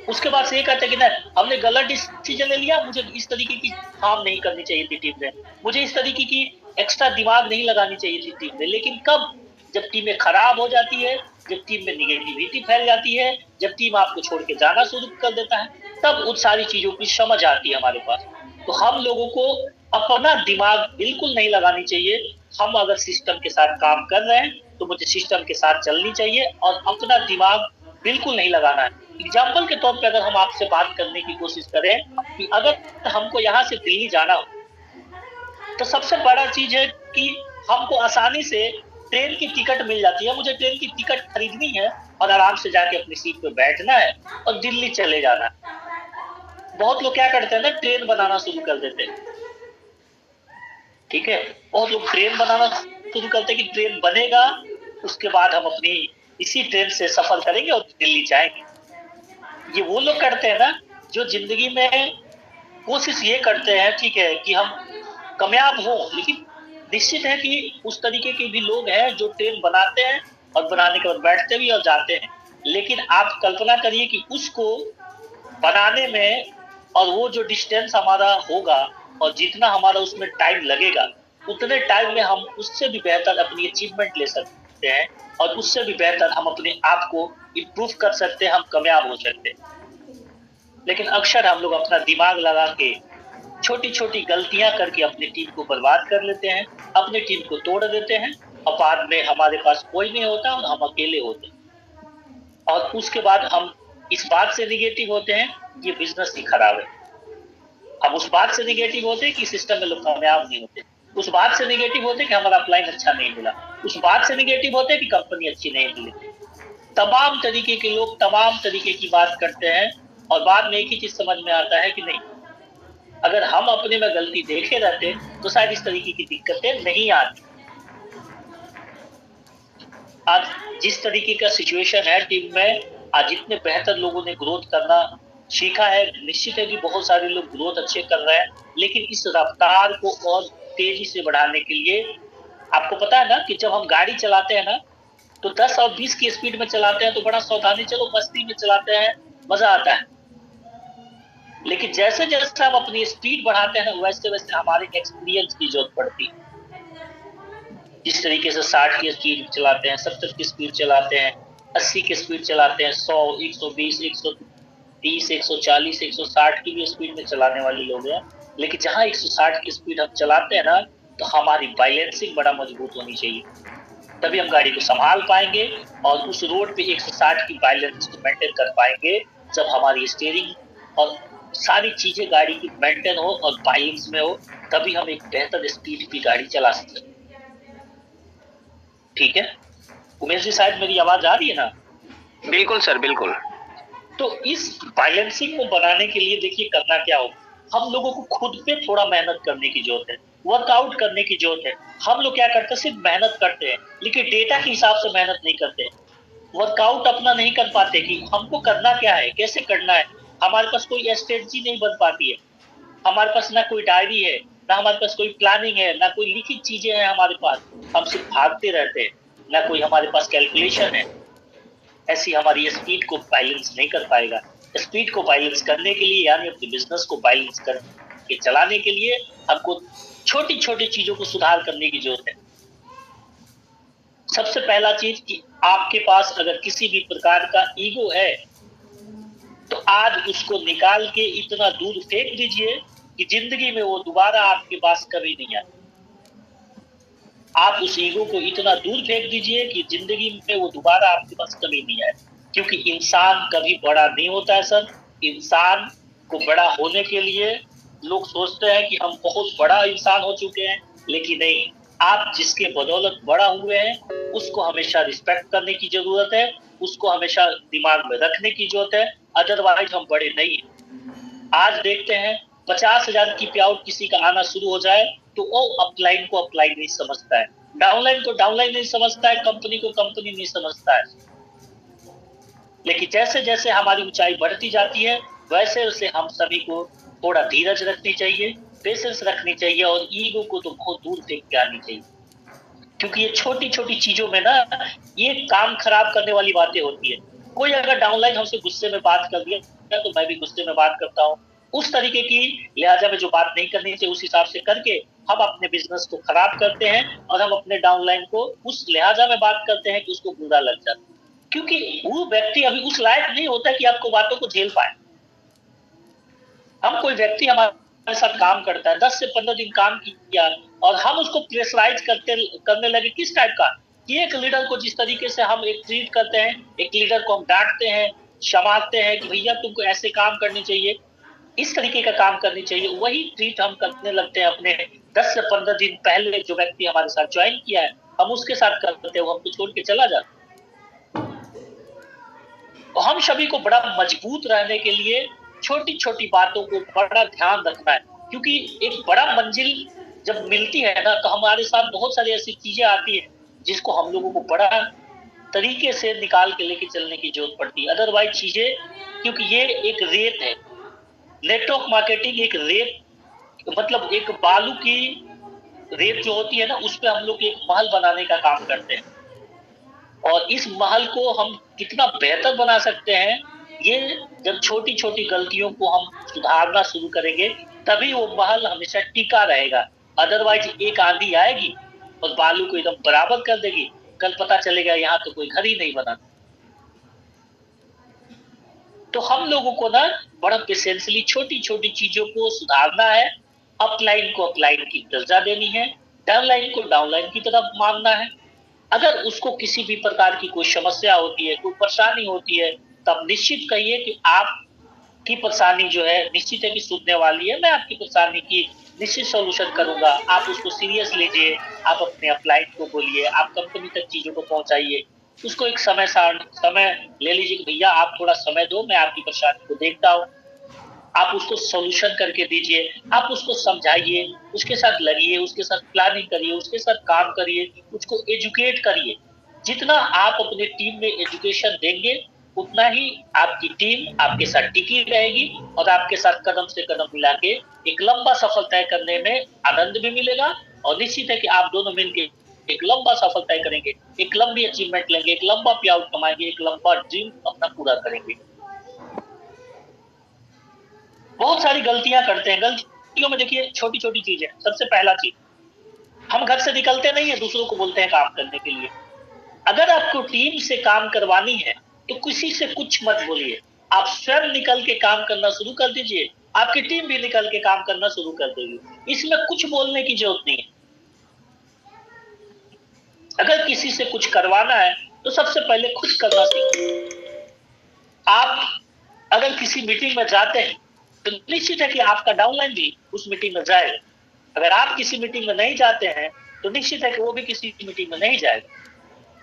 उसके बाद से ये कहते हैं कि नहीं, हमने गलत डिसीजन ले लिया, मुझे इस तरीके की काम नहीं करनी चाहिए थी टीम में, मुझे इस तरीके की एक्स्ट्रा दिमाग नहीं लगानी चाहिए थी टीम में। लेकिन कब, जब टीमें खराब हो जाती है, जब टीम में निगेटिविटी फैल जाती है, जब टीम आपको छोड़ के जाना शुरू कर देता है, तब उन सारी चीजों की समझ आती है हमारे पास। तो हम लोगों को अपना दिमाग बिल्कुल नहीं लगानी चाहिए। हम अगर सिस्टम के साथ काम कर रहे हैं तो मुझे सिस्टम के साथ चलनी चाहिए और अपना दिमाग बिल्कुल नहीं लगाना है। एग्जाम्पल के तौर पे अगर हम आपसे बात करने की कोशिश करें कि अगर हमको यहाँ से दिल्ली जाना हो, तो सबसे बड़ा चीज है कि हमको आसानी से ट्रेन की टिकट मिल जाती है। मुझे ट्रेन की टिकट खरीदनी है और आराम से जाके अपनी सीट पे बैठना है और दिल्ली चले जाना है। बहुत लोग क्या करते हैं ना, ट्रेन बनाना शुरू कर देते हैं। ठीक है, बहुत लोग ट्रेन बनाना शुरू करते हैं कि ट्रेन बनेगा, उसके बाद हम अपनी इसी ट्रेन से सफर करेंगे और दिल्ली जाएंगे। ये वो लोग करते हैं ना जो जिंदगी में कोशिश ये करते हैं, ठीक है, कि हम कामयाब हो, लेकिन निश्चित है कि उस तरीके के भी लोग हैं जो ट्रेन बनाते हैं और बनाने के बाद बैठते भी और जाते हैं। लेकिन आप कल्पना करिए कि उसको बनाने में और वो जो डिस्टेंस हमारा होगा और जितना हमारा उसमें टाइम लगेगा, उतने टाइम में हम उससे भी बेहतर अपनी अचीवमेंट ले सकते हैं और उससे भी बेहतर हम अपने आप को इम्प्रूव कर सकते हैं, हम कामयाब हो सकते हैं। लेकिन अक्सर हम लोग अपना दिमाग लगा के छोटी छोटी गलतियां करके अपनी टीम को बर्बाद कर लेते हैं, अपनी टीम को तोड़ देते हैं और बाद में हमारे पास कोई नहीं होता और हम अकेले होते हैं। और उसके बाद हम इस बात से निगेटिव होते हैं कि बिजनेस ही खराब है, हम उस बात से निगेटिव होते हैं कि सिस्टम में लोग कामयाब नहीं होते, उस बात से निगेटिव होते हैं कि हमारा अपलाइन अच्छा नहीं मिला, उस बात से निगेटिव होते हैं कि कंपनी अच्छी नहीं मिली। तमाम तरीके के लोग तमाम तरीके की बात करते हैं और बाद में एक ही चीज समझ में आता है कि नहीं, अगर हम अपने में गलती देखे रहते तो शायद इस तरीके की दिक्कतें नहीं आती। आज जिस तरीके का सिचुएशन है टीम में, आज जितने बेहतर लोगों ने ग्रोथ करना सीखा है, निश्चित है कि बहुत सारे लोग ग्रोथ अच्छे कर रहे हैं, लेकिन इस रफ्तार को और तेजी से बढ़ाने के लिए, आपको पता है ना कि जब हम गाड़ी चलाते हैं ना, तो 10 और 20 की स्पीड में चलाते हैं तो बड़ा सावधानी, चलो मस्ती में चलाते हैं, मजा आता है। लेकिन जैसे जैसे हम अपनी स्पीड बढ़ाते हैं वैसे वैसे हमारे एक्सपीरियंस की जरूरत पड़ती है। जिस तरीके से 60 की स्पीड चलाते हैं, 70 की स्पीड चलाते हैं, 80 की स्पीड चलाते हैं, 100, 120, 130, 140, 160 की भी स्पीड में चलाने वाले लोग हैं। लेकिन जहां 160 की स्पीड हम चलाते हैं ना, तो हमारी बैलेंसिंग बड़ा मजबूत होनी चाहिए, तभी हम गाड़ी को संभाल पाएंगे और उस रोड पे 160 की बैलेंस को मेंटेन कर पाएंगे। जब हमारी स्टीयरिंग और सारी चीजें गाड़ी की मेंटेन हो और बैलेंस में हो, तभी हम एक बेहतर स्पीड की गाड़ी चला सकते हैं। ठीक है उमेश जी, शायद मेरी आवाज आ रही है ना? बिल्कुल सर, बिल्कुल। तो इस बैलेंसिंग को बनाने के लिए देखिए करना क्या होगा, हम लोगों को खुद पे थोड़ा मेहनत करने की जरूरत है, वर्कआउट करने की जरूरत है। हम लोग क्या करते हैं, सिर्फ मेहनत करते हैं लेकिन डेटा के हिसाब से मेहनत नहीं करते, वर्कआउट अपना नहीं कर पाते कि हमको करना क्या है, कैसे करना है। हमारे पास कोई स्ट्रेटजी नहीं बन पाती है, हमारे पास ना कोई डायरी है, ना हमारे पास कोई प्लानिंग है, ना कोई लिखित चीजें हैं हमारे पास, हम सिर्फ भागते रहते हैं, ना कोई हमारे पास कैलकुलेशन है। ऐसी हमारी स्पीड को बैलेंस नहीं कर पाएगा। स्पीड को बैलेंस करने के लिए, यानी अपने बिजनेस को बैलेंस करके चलाने के लिए, हमको छोटी छोटी चीजों को सुधार करने की जरूरत है। सबसे पहला चीज कि आपके पास अगर किसी भी प्रकार का ईगो है, तो आज उसको निकाल के इतना दूर फेंक दीजिए कि जिंदगी में वो दोबारा आपके पास कभी नहीं आए। आप उस ईगो को इतना दूर फेंक दीजिए कि जिंदगी में वो दोबारा आपके पास कभी नहीं आए। क्योंकि इंसान कभी बड़ा नहीं होता है सर। इंसान को बड़ा होने के लिए लोग सोचते हैं कि हम बहुत बड़ा इंसान हो चुके हैं, लेकिन नहीं, आप जिसके बदौलत बड़ा हुए हैं उसको हमेशा रिस्पेक्ट करने की जरूरत है, उसको हमेशा दिमाग में रखने की जरूरत है। अदरवाइज हम बड़े नहीं हैं। आज देखते हैं 50,000 की पे आउट किसी का आना शुरू हो जाए तो वो अपलाइन को अपलाइन नहीं समझता है, डाउनलाइन को डाउनलाइन नहीं समझता है, कंपनी को कंपनी नहीं समझता है। लेकिन जैसे जैसे हमारी ऊंचाई बढ़ती जाती है वैसे वैसे हम सभी को थोड़ा धीरज रखनी चाहिए, पेशेंस रखनी चाहिए और ईगो को तो बहुत दूर फेंक के आनी चाहिए। क्योंकि ये छोटी छोटी चीजों में ना ये काम खराब करने वाली बातें होती है। कोई अगर डाउनलाइन हमसे गुस्से में बात कर दिया तो मैं भी गुस्से में बात करता हूँ, उस तरीके की लिहाजा में जो बात नहीं करनी चाहिए उस हिसाब से करके हम अपने बिजनेस को खराब करते हैं और हम अपने डाउनलाइन को उस लिहाजा में बात करते हैं कि उसको बुरा लग जाता है। क्योंकि वो व्यक्ति अभी उस लायक नहीं होता कि आपको बातों को झेल पाए। हम कोई व्यक्ति हमारे साथ काम करता है, 10 से 15 दिन काम किया और हम उसको प्रेशराइज करने लगे किस टाइप का कि एक लीडर को जिस तरीके से हम एक ट्रीट करते हैं, एक लीडर को हम डांटते हैं, शमारते हैं कि भैया तुमको ऐसे काम करनी चाहिए, इस तरीके का काम करनी चाहिए, वही ट्रीट हम करने लगते हैं अपने 10 से 15 दिन पहले जो व्यक्ति हमारे साथ ज्वाइन किया है हम उसके साथ करते हैं, वो हमको छोड़ के चला जाता है। तो हम सभी को बड़ा मजबूत रहने के लिए छोटी छोटी बातों को बड़ा ध्यान रखना है। क्योंकि एक बड़ा मंजिल जब मिलती है ना तो हमारे साथ बहुत सारी ऐसी चीजें आती है जिसको हम लोगों को बड़ा तरीके से निकाल के लेके चलने की जरूरत पड़ती है। अदरवाइज चीजें, क्योंकि ये एक रेत है, नेटवर्क मार्केटिंग एक रेत मतलब एक बालू की रेत जो होती है ना उस पे हम लोग एक महल बनाने का काम करते हैं और इस महल को हम कितना बेहतर बना सकते हैं ये जब छोटी छोटी गलतियों को हम सुधारना शुरू करेंगे तभी वो महल हमेशा टिका रहेगा। अदरवाइज एक आंधी आएगी और बालू को एकदम बराबर कर देगी, कल पता चलेगा यहाँ तो कोई घर ही नहीं बना। तो हम लोगों को ना बड़ा पेशेंसली छोटी छोटी चीजों को सुधारना है, अपलाइन को अपलाइन की दर्जा देनी है, डाउनलाइन को डाउनलाइन की तरफ मानना है। अगर उसको किसी भी प्रकार की कोई समस्या होती है, कोई परेशानी होती है, तब निश्चित कहिए कि आपकी परेशानी जो है निश्चित है कि सुनने वाली है, मैं आपकी परेशानी की निश्चित सॉल्यूशन करूंगा। आप उसको सीरियस लीजिए, आप अपने अपलाइन को बोलिए, आप कंपनी तक चीजों को पहुंचाइए, उसको एक समय ले लीजिए कि भैया आप थोड़ा समय दो, मैं आपकी परेशानी को देखता हूँ। आप उसको सॉल्यूशन करके दीजिए, आप उसको समझाइए, उसके साथ लगिए, उसके साथ प्लानिंग करिए, उसके साथ काम करिए, उसको एजुकेट करिए। जितना आप अपने टीम में एजुकेशन देंगे उतना ही आपकी टीम आपके साथ टिकी रहेगी और आपके साथ कदम से कदम मिला के एक लंबा सफर तय करने में आनंद भी मिलेगा। और निश्चित है कि आप दोनों मिलकर एक लंबा सफर तय करेंगे, एक लंबी अचीवमेंट लेंगे, एक लंबा पे आउट कमाएंगे, एक लंबा ड्रीम अपना पूरा करेंगे। बहुत सारी गलतियां करते हैं, गलतियों में देखिए छोटी छोटी चीजें। सबसे पहला चीज, हम घर से निकलते नहीं है, दूसरों को बोलते हैं काम करने के लिए। अगर आपको टीम से काम करवानी है तो किसी से कुछ मत बोलिए, आप स्वयं निकल के काम करना शुरू कर दीजिए, आपकी टीम भी निकल के काम करना शुरू कर देगी। इसमें कुछ बोलने की जरूरत नहीं है। अगर किसी से कुछ करवाना है तो सबसे पहले खुद करना सीखिए। आप अगर किसी मीटिंग में जाते हैं तो निश्चित है कि आपका डाउनलाइन भी उस मीटिंग में जाएगा। अगर आप किसी मीटिंग में नहीं जाते हैं तो निश्चित है कि वो भी किसी मीटिंग में नहीं जाएगा,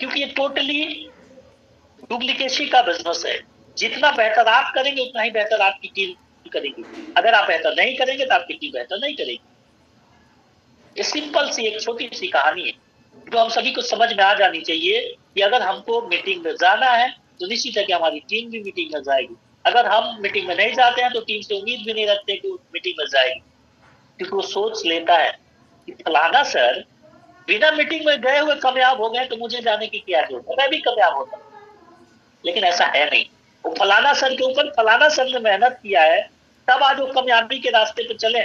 क्योंकि ये टोटली डुप्लीकेसी का बिजनेस है। जितना बेहतर आप करेंगे उतना ही बेहतर आपकी टीम करेगी। अगर आप बेहतर नहीं करेंगे तो आपकी टीम बेहतर नहीं करेगी। ये सिंपल सी एक छोटी सी कहानी है जो हम सभी को समझ में आ जानी चाहिए कि अगर हमको मीटिंग में जाना है तो निश्चित है कि हमारी टीम भी मीटिंग में जाएगी। अगर हम मीटिंग में नहीं जाते हैं तो टीम से उम्मीद भी नहीं रखते कि वो मीटिंग में जाएगी, क्योंकि वो सोच लेता है कि फलाना सर बिना मीटिंग में गए हुए कामयाब हो गए तो मुझे जाने की क्या जरूरत है, मैं भी कामयाब होता। लेकिन ऐसा है नहीं। वो फलाना सर के ऊपर फलाना सर ने मेहनत किया है तब आज वो कामयाबी के रास्ते पे चले।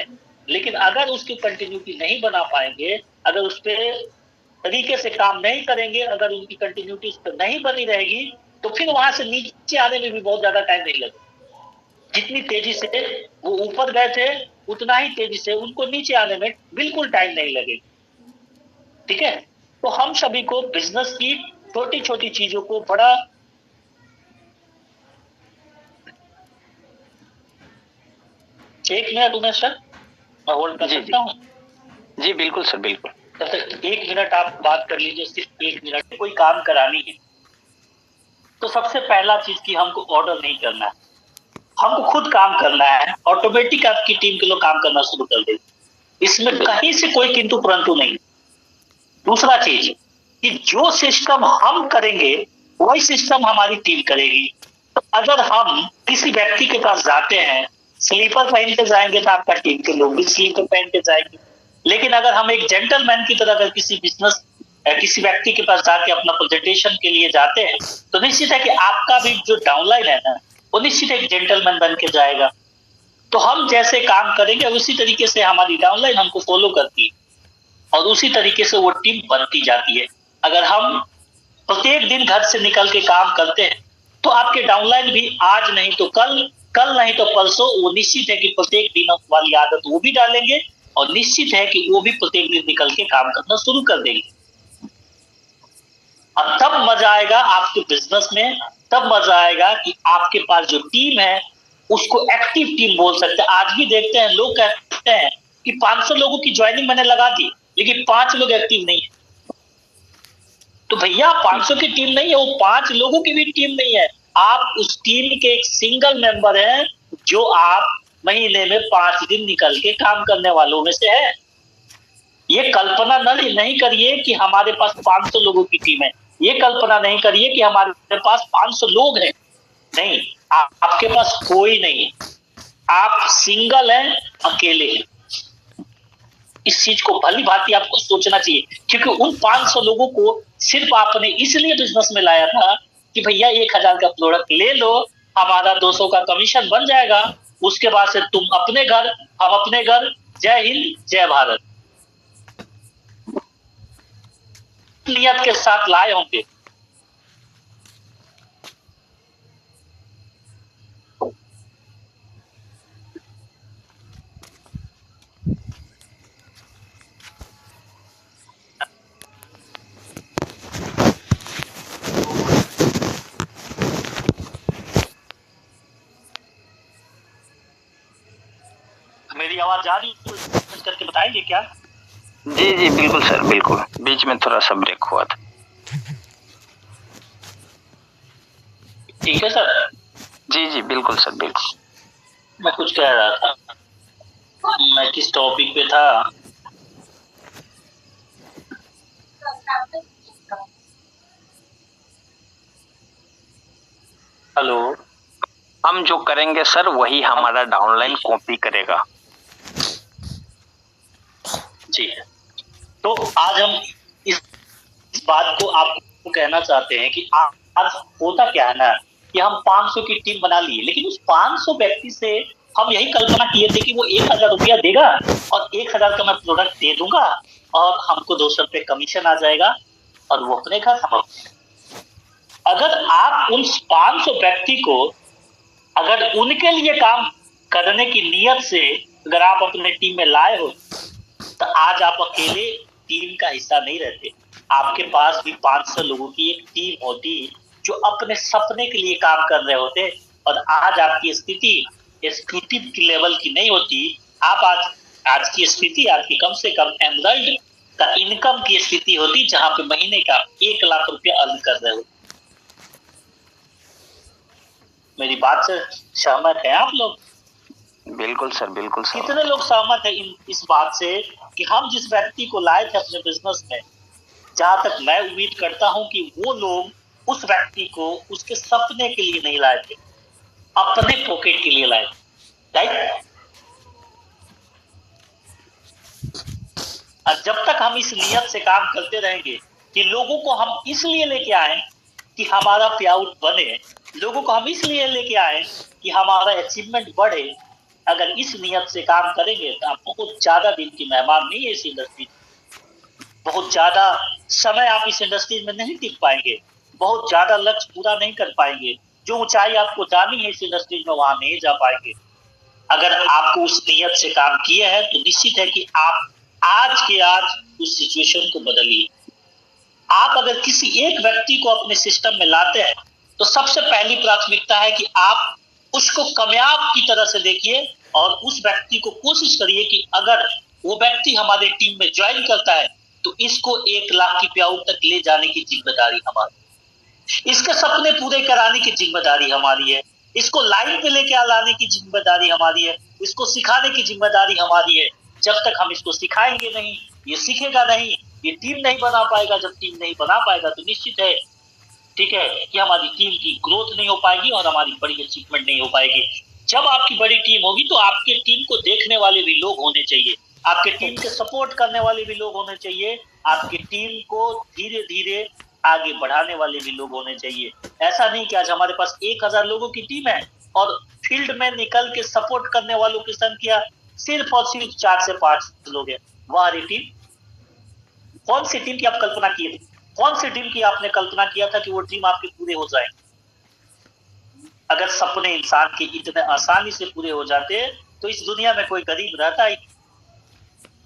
लेकिन अगर उसकी कंटिन्यूटी नहीं बना पाएंगे, अगर उस पर तरीके से काम नहीं करेंगे, अगर उनकी कंटिन्यूटी उस पर नहीं बनी रहेगी तो फिर वहां से नीचे आने में भी बहुत ज्यादा टाइम नहीं लगेगा। जितनी तेजी से वो ऊपर गए थे उतना ही तेजी से उनको नीचे आने में बिल्कुल टाइम नहीं लगेगा। ठीक है, तो हम सभी को बिजनेस की छोटी छोटी चीजों को बड़ा एक मिनट उमेश सर, मैं होल्ड कर सकता हूँ? जी बिल्कुल सर, बिल्कुल। तब तक 1 मिनट आप बात कर लीजिए, सिर्फ 1 मिनट। कोई काम करानी है तो सबसे पहला चीज की हमको ऑर्डर नहीं करना है। हमको खुद काम करना है, ऑटोमेटिक आपकी टीम के लोग काम करना शुरू कर देंगे। इसमें कहीं से कोई किंतु परंतु नहीं। दूसरा चीज कि जो सिस्टम हम करेंगे वही सिस्टम हमारी टीम करेगी। तो अगर हम किसी व्यक्ति के पास जाते हैं, स्लीपर पहन के जाएंगे तो आपका टीम के लोग भी स्लीपर पहन के जाएंगे। लेकिन अगर हम एक जेंटलमैन की तरह अगर किसी व्यक्ति के पास जाके अपना प्रेजेंटेशन के लिए जाते हैं, तो निश्चित है कि आपका भी जो डाउनलाइन है ना, वो निश्चित एक जेंटलमैन बन के जाएगा। तो हम जैसे काम करेंगे उसी तरीके से हमारी डाउनलाइन हमको फॉलो करती है और उसी तरीके से वो टीम बनती जाती है। अगर हम प्रत्येक दिन घर से निकल के काम करते हैं तो आपके डाउनलाइन भी आज नहीं तो कल नहीं तो परसों, वो निश्चित है कि प्रत्येक दिन वाली आदत वो भी डालेंगे और निश्चित है कि वो भी प्रत्येक दिन निकल के काम करना शुरू कर देंगे। और तब मजा आएगा आपके बिजनेस में, तब मजा आएगा कि आपके पास जो टीम है उसको एक्टिव टीम बोल सकते हैं। आज भी देखते हैं लोग कहते हैं कि 500 लोगों की ज्वाइनिंग मैंने लगा दी लेकिन 5 लोग एक्टिव नहीं है। तो भैया 500 की टीम नहीं है, वो 5 लोगों की भी टीम नहीं है। आप उस टीम के एक सिंगल मेंबर हैं जो आप महीने में 5 दिन निकल के काम करने वालों में से है। ये कल्पना नहीं करिए कि हमारे पास 500 लोगों की टीम है, ये कल्पना नहीं करिए कि हमारे पास 500 लोग हैं। नहीं, आपके पास कोई नहीं है, आप सिंगल हैं, अकेले हैं। इस चीज को भली भांति आपको सोचना चाहिए, क्योंकि उन 500 लोगों को सिर्फ आपने इसलिए बिजनेस में लाया था कि भैया 1000 का प्रोडक्ट ले लो, हमारा 200 का कमीशन बन जाएगा, उसके बाद से तुम अपने घर, हम अपने घर। जय हिंद, जय भारत। नियत के साथ लाए होंगे। मेरी आवाज आ रही है? करके बताएंगे क्या? जी जी बिल्कुल सर, बिल्कुल। बीच में थोड़ा सा ब्रेक हुआ था। ठीक है सर। जी जी बिल्कुल सर, बिल्कुल। मैं कुछ कह रहा था, मैं किस टॉपिक पे था? हेलो। हम जो करेंगे सर वही हमारा डाउनलाइन कॉपी करेगा। जी। तो आज हम इस बात को आपको कहना चाहते हैं कि आज होता क्या है ना कि हम 500 की टीम बना लिए, लेकिन उस 500 व्यक्ति से हम यही कल्पना किए थे कि वो 1000 रुपया देगा और 1000 का मैं प्रोडक्ट दे दूंगा और हमको 200 रुपये कमीशन आ जाएगा और वो अपने घर, हम अपने। अगर आप उन 500 व्यक्ति को, अगर उनके लिए काम करने की नियत से अगर आप अपने टीम में लाए हो, तो आज आप अकेले टीम का हिस्सा नहीं रहते। आपके पास भी 500 लोगों की एक टीम होती जो अपने सपने के लिए काम कर रहे होते और आज आपकी स्थिति एग्जीक्यूटिव की लेवल की नहीं होती। आप आज की स्थिति आपकी कम से कम एमरल्ड का इनकम की स्थिति होती, जहां पे महीने का 1 लाख रुपया अर्न कर रहे हो। मेरी बात से सहमत है आप लोग? बिल्कुल सर, बिल्कुल सर। कितने लोग सहमत है इस बात से कि हम जिस व्यक्ति को लाए थे अपने बिजनेस में, जहां तक मैं उम्मीद करता हूं कि वो लोग उस व्यक्ति को उसके सपने के लिए नहीं लाए थे, अपने पॉकेट के लिए लाए थे, राइट? और जब तक हम इस नियत से काम करते रहेंगे कि लोगों को हम इसलिए लेके आए कि हमारा पे आउट बने, लोगों को हम इसलिए लेके आए कि हमारा अचीवमेंट बढ़े, अगर इस नियत से काम करेंगे तो आप बहुत ज्यादा दिन की मेहमान नहीं है इस इंडस्ट्री में, बहुत ज्यादा समय आप इस इंडस्ट्री में नहीं टिक पाएंगे, बहुत ज्यादा लक्ष्य पूरा नहीं कर पाएंगे, जो ऊंचाई आपको जानी है इस इंडस्ट्री में वहां नहीं जा पाएंगे। अगर आपको उस नियत से काम किए हैं तो निश्चित है कि आप आज के आज उस सिचुएशन को बदलिए। आप अगर किसी एक व्यक्ति को अपने सिस्टम में लाते हैं तो सबसे पहली प्राथमिकता है कि आप उसको कामयाब की तरह से देखिए और उस व्यक्ति को कोशिश करिए कि अगर वो व्यक्ति हमारे टीम में ज्वाइन करता है तो इसको 1 लाख की पेआउट तक ले जाने की जिम्मेदारी हमारी, इसके सपने पूरे कराने की जिम्मेदारी हमारी है। इसको लाइन पे लेके लाने की जिम्मेदारी हमारी है, इसको सिखाने की जिम्मेदारी हमारी है। जब तक हम इसको सिखाएंगे नहीं, ये सीखेगा नहीं, ये टीम नहीं बना पाएगा। जब टीम नहीं बना पाएगा तो निश्चित है, ठीक है, कि हमारी टीम की ग्रोथ नहीं हो पाएगी और हमारी बड़ी अचीवमेंट नहीं हो पाएगी। जब आपकी बड़ी टीम होगी तो आपके टीम को देखने वाले भी लोग होने चाहिए, आपके टीम के सपोर्ट करने वाले भी लोग होने चाहिए, आपकी टीम को धीरे धीरे आगे बढ़ाने वाले भी लोग होने चाहिए। ऐसा नहीं कि आज हमारे पास 1000 लोगों की टीम है और फील्ड में निकल के सपोर्ट करने वालों की संख्या सिर्फ और सिर्फ 4 से 5 लोग है। वह टीम, कौन सी टीम की आप कल्पना किए थे? कौन सी टीम की आपने कल्पना किया था कि वो टीम आपके पूरे हो जाए? अगर सपने इंसान के इतने आसानी से पूरे हो जाते तो इस दुनिया में कोई गरीब रहता ही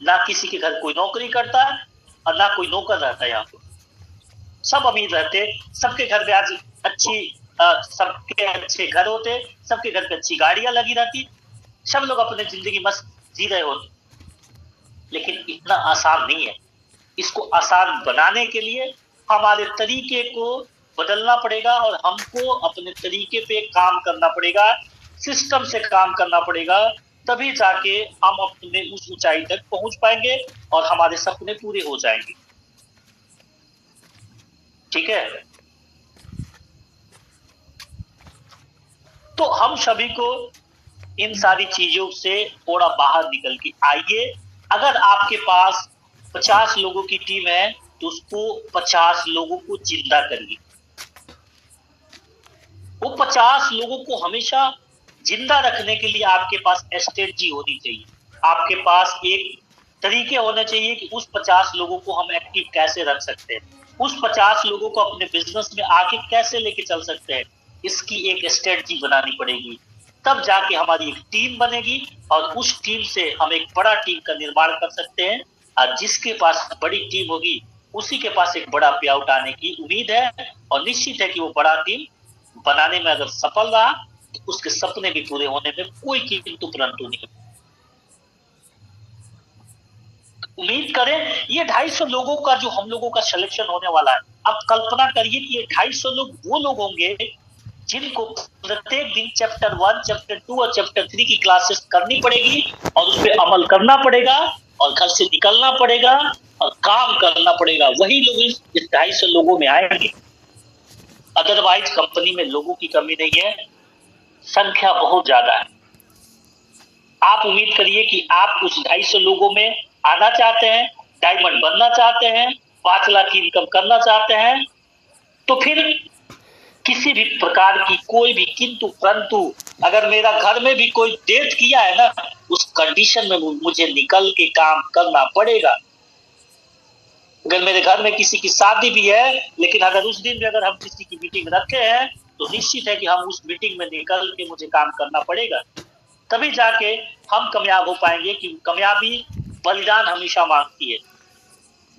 ना, किसी के घर कोई नौकरी करता और ना कोई नौकर रहता। यहाँ पे सब अमीर रहते, सबके घर में आज सबके अच्छे घर होते, सबके घर पे अच्छी गाड़ियां लगी रहती, सब लोग अपने जिंदगी मस्त जी रहे होते। लेकिन इतना आसान नहीं है। इसको आसान बनाने के लिए हमारे तरीके को बदलना पड़ेगा और हमको अपने तरीके पे काम करना पड़ेगा, सिस्टम से काम करना पड़ेगा। तभी जाके हम अपने उस ऊंचाई तक पहुंच पाएंगे और हमारे सपने पूरे हो जाएंगे। ठीक है, तो हम सभी को इन सारी चीजों से थोड़ा बाहर निकल के आइए। अगर आपके पास 50 लोगों की टीम है तो उसको 50 लोगों को जिंदा करिए। वो 50 लोगों को हमेशा जिंदा रखने के लिए आपके पास स्ट्रेटजी होनी चाहिए, आपके पास एक तरीके होने चाहिए कि उस 50 लोगों को हम एक्टिव कैसे रख सकते हैं, उस 50 लोगों को अपने बिजनेस में आगे कैसे लेके चल सकते हैं। इसकी एक स्ट्रेटजी बनानी पड़ेगी, तब जाके हमारी एक टीम बनेगी और उस टीम से हम एक बड़ा टीम का निर्माण कर सकते हैं। और जिसके पास बड़ी टीम होगी उसी के पास एक बड़ा पे आउट आने की उम्मीद है और निश्चित है कि वो बड़ा टीम बनाने में अगर सफल रहा तो उसके सपने भी पूरे होने में कोई किंतु परंतु नहीं। उम्मीद करें ये 250 लोगों का जो हम लोगों का सिलेक्शन होने वाला है, आप कल्पना करिए कि ये 250 लोग वो लोग होंगे जिनको प्रत्येक दिन चैप्टर 1, चैप्टर 2 और चैप्टर 3 की क्लासेस करनी पड़ेगी और उस पर अमल करना पड़ेगा और घर से निकलना पड़ेगा और काम करना पड़ेगा। वही लोग इस 250 लोगों में आएंगे। अदरवाइज कंपनी में लोगों की कमी नहीं है, संख्या बहुत ज्यादा है। आप उम्मीद करिए कि आप उस 250 लोगों में आना चाहते हैं, डायमंड बनना चाहते हैं, 5 लाख की इनकम करना चाहते हैं, तो फिर किसी भी प्रकार की कोई भी किंतु परंतु, अगर मेरा घर में भी कोई डेथ किया है ना, उस कंडीशन में मुझे निकल के काम करना पड़ेगा। अगर मेरे घर में किसी की शादी भी है, लेकिन अगर उस दिन भी अगर हम किसी की मीटिंग रखे हैं तो निश्चित है कि हम उस मीटिंग में निकल के मुझे काम करना पड़ेगा। तभी जाके हम कामयाब हो पाएंगे, कि कामयाबी बलिदान हमेशा मांगती है।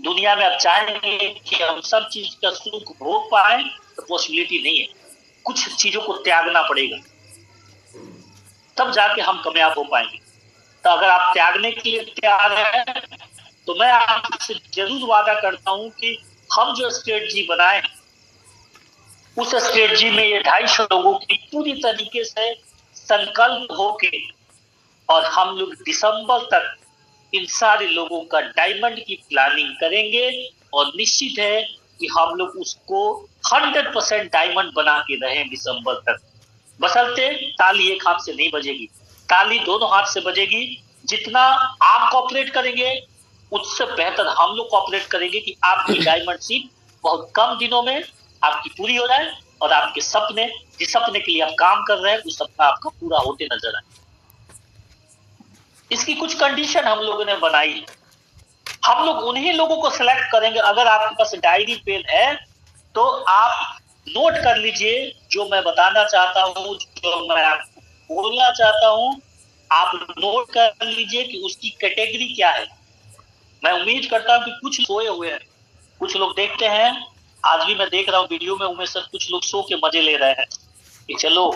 दुनिया में अब चाहेंगे कि हम सब चीज का सुख भोग पाए तो पॉसिबिलिटी नहीं है, कुछ चीजों को त्यागना पड़ेगा, तब जाके हम कामयाब हो पाएंगे। तो अगर आप त्यागने के लिए तैयार हैं तो मैं आपसे जरूर वादा करता हूं कि हम जो स्ट्रेटजी बनाए उस स्ट्रेटजी में ये 250 लोगों की पूरी तरीके से संकल्प होके और हम लोग दिसंबर तक इन सारे लोगों का डायमंड की प्लानिंग करेंगे और निश्चित है कि हम लोग उसको 100% डायमंड बना के रहें दिसंबर तक। बशर्ते ताली एक हाथ से नहीं बजेगी, ताली दोनों हाथ से बजेगी। जितना आप कोऑपरेट करेंगे उससे बेहतर हम लोग कोऑपरेट करेंगे कि आपकी डायमंड सीट बहुत कम दिनों में आपकी पूरी हो जाए और आपके सपने, जिस सपने के लिए आप काम कर रहे हैं, उस सपना आपका पूरा होते नजर आए। इसकी कुछ कंडीशन हम लोगों ने बनाई। हम लोग उन्हीं लोगों को सिलेक्ट करेंगे। अगर आपके पास डायरी पेन है तो आप नोट कर लीजिए जो मैं बताना चाहता हूं, जो मैं आपको बोलना चाहता हूं, आप नोट कर लीजिए कि उसकी कैटेगरी क्या है। मैं उम्मीद करता हूं कि कुछ सोए हुए हैं, कुछ लोग देखते हैं, आज भी मैं देख रहा हूं वीडियो में, उनमें से कुछ लोग सो के मजे ले रहे हैं कि चलो,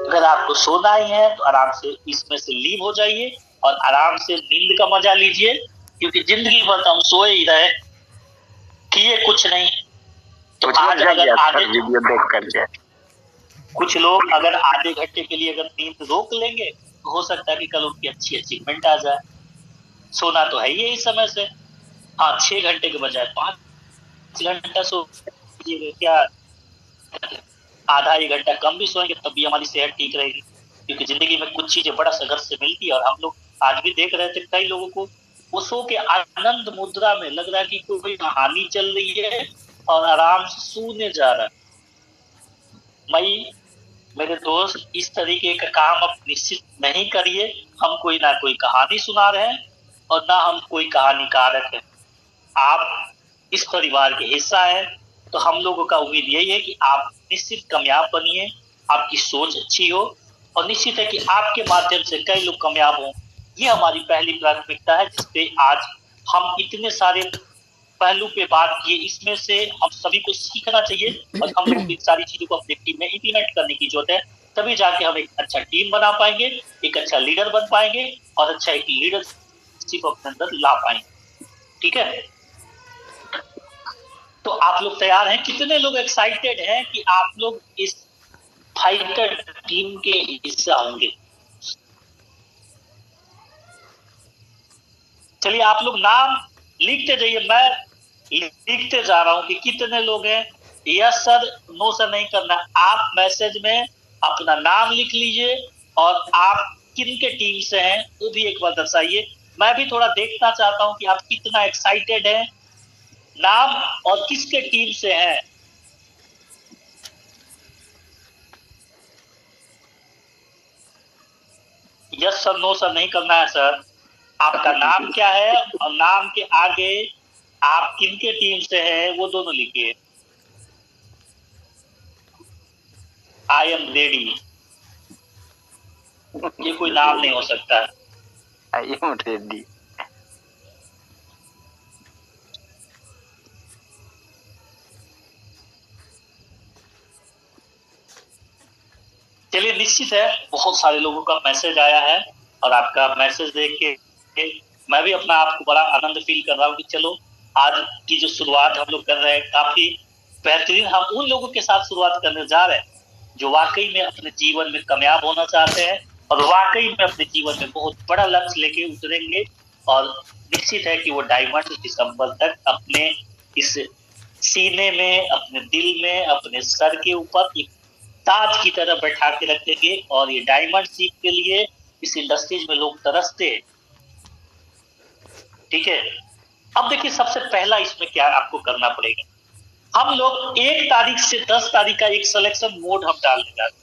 अगर आपको सोना ही है तो आराम से इसमें से लीव हो जाइए और आराम से नींद का मजा लीजिए, क्योंकि जिंदगी भर हम सोए ही रहे, किए कुछ नहीं। तो आज अगर आगे वीडियो देख कर कुछ लोग अगर आधे घंटे के लिए अगर नींद रोक लेंगे तो हो सकता है कि कल उनकी अच्छी अचीवमेंट आ जाए। सोना तो है ही इस समय से। हाँ, 6 घंटे के बजाय 5 घंटा सो क्या, आधा एक घंटा कम भी सोएंगे तब भी हमारी सेहत ठीक रहेगी। क्योंकि जिंदगी में कुछ चीजें बड़ा संघर्ष से मिलती है, और हम लोग आज भी देख रहे थे कई लोगों को वो सो के आनंद मुद्रा में लग रहा है कि कोई कहानी चल रही है और आराम से सोने जा रहा है। मेरे दोस्त, इस तरीके का काम अब निश्चित नहीं करिए। हम कोई ना कोई कहानी सुना रहे हैं और ना हम कोई कहानीकारक है। आप इस परिवार के हिस्सा है, तो हम लोगों का उम्मीद यही है कि आप निश्चित कामयाब बनिए, आपकी सोच अच्छी हो, और निश्चित है कि आपके माध्यम से कई लोग कामयाब हों। ये हमारी पहली प्राथमिकता है, जिसपे आज हम इतने सारे पहलू पे बात किए। इसमें से हम सभी को सीखना चाहिए और हम लोग इन सारी चीजों को अपनी टीम में इम्प्लीमेंट करने की जरूरत है। तभी जाके हम एक अच्छा टीम बना पाएंगे, एक अच्छा लीडर बन पाएंगे और अच्छा एक लीडरशिप अपने अंदर ला पाएंगे। ठीक है, तो आप लोग तैयार हैं? कितने लोग एक्साइटेड हैं कि आप लोग इस फाइटर टीम के हिस्सा होंगे? चलिए, आप लोग नाम लिखते जाइए, मैं लिखते जा रहा हूं कि कितने लोग हैं। यस सर, नो सर नहीं करना। आप मैसेज में अपना नाम लिख लीजिए और आप किन के टीम से हैं वो भी एक बार दर्शाइए। मैं भी थोड़ा देखना चाहता हूं कि आप कितना एक्साइटेड हैं, नाम और किसके टीम से हैं। यस सर, नो सर नहीं करना है सर। आपका नाम क्या है और नाम के आगे आप किनके टीम से हैं वो दोनों लिखिए। आई एम रेडी, ये कोई नाम नहीं हो सकता। I am ready. चलिए, निश्चित है बहुत सारे लोगों का मैसेज आया है और आपका मैसेज देख के मैं भी अपना आप को बड़ा आनंद फील कर रहा हूँ कि चलो आज की जो शुरुआत हम लोग कर रहे हैं काफी बेहतरीन। हम उन लोगों के साथ शुरुआत करने जा रहे हैं जो वाकई में अपने जीवन में कामयाब होना चाहते हैं और वाकई में अपने जीवन में बहुत बड़ा लक्ष्य लेके उतरेंगे। और निश्चित है कि वो डायमंड दिसंबर तक अपने इस सीने में, अपने दिल में, अपने सर के ऊपर एक ताज की तरह बैठा के रखेंगे। और ये डायमंड सीप के लिए इस इंडस्ट्रीज में लोग तरसते हैं। ठीक है, अब देखिए सबसे पहला इसमें क्या आपको करना पड़ेगा। हम लोग 1 तारीख से 10 तारीख का एक सिलेक्शन मोड हम डालने जा रहे हैं।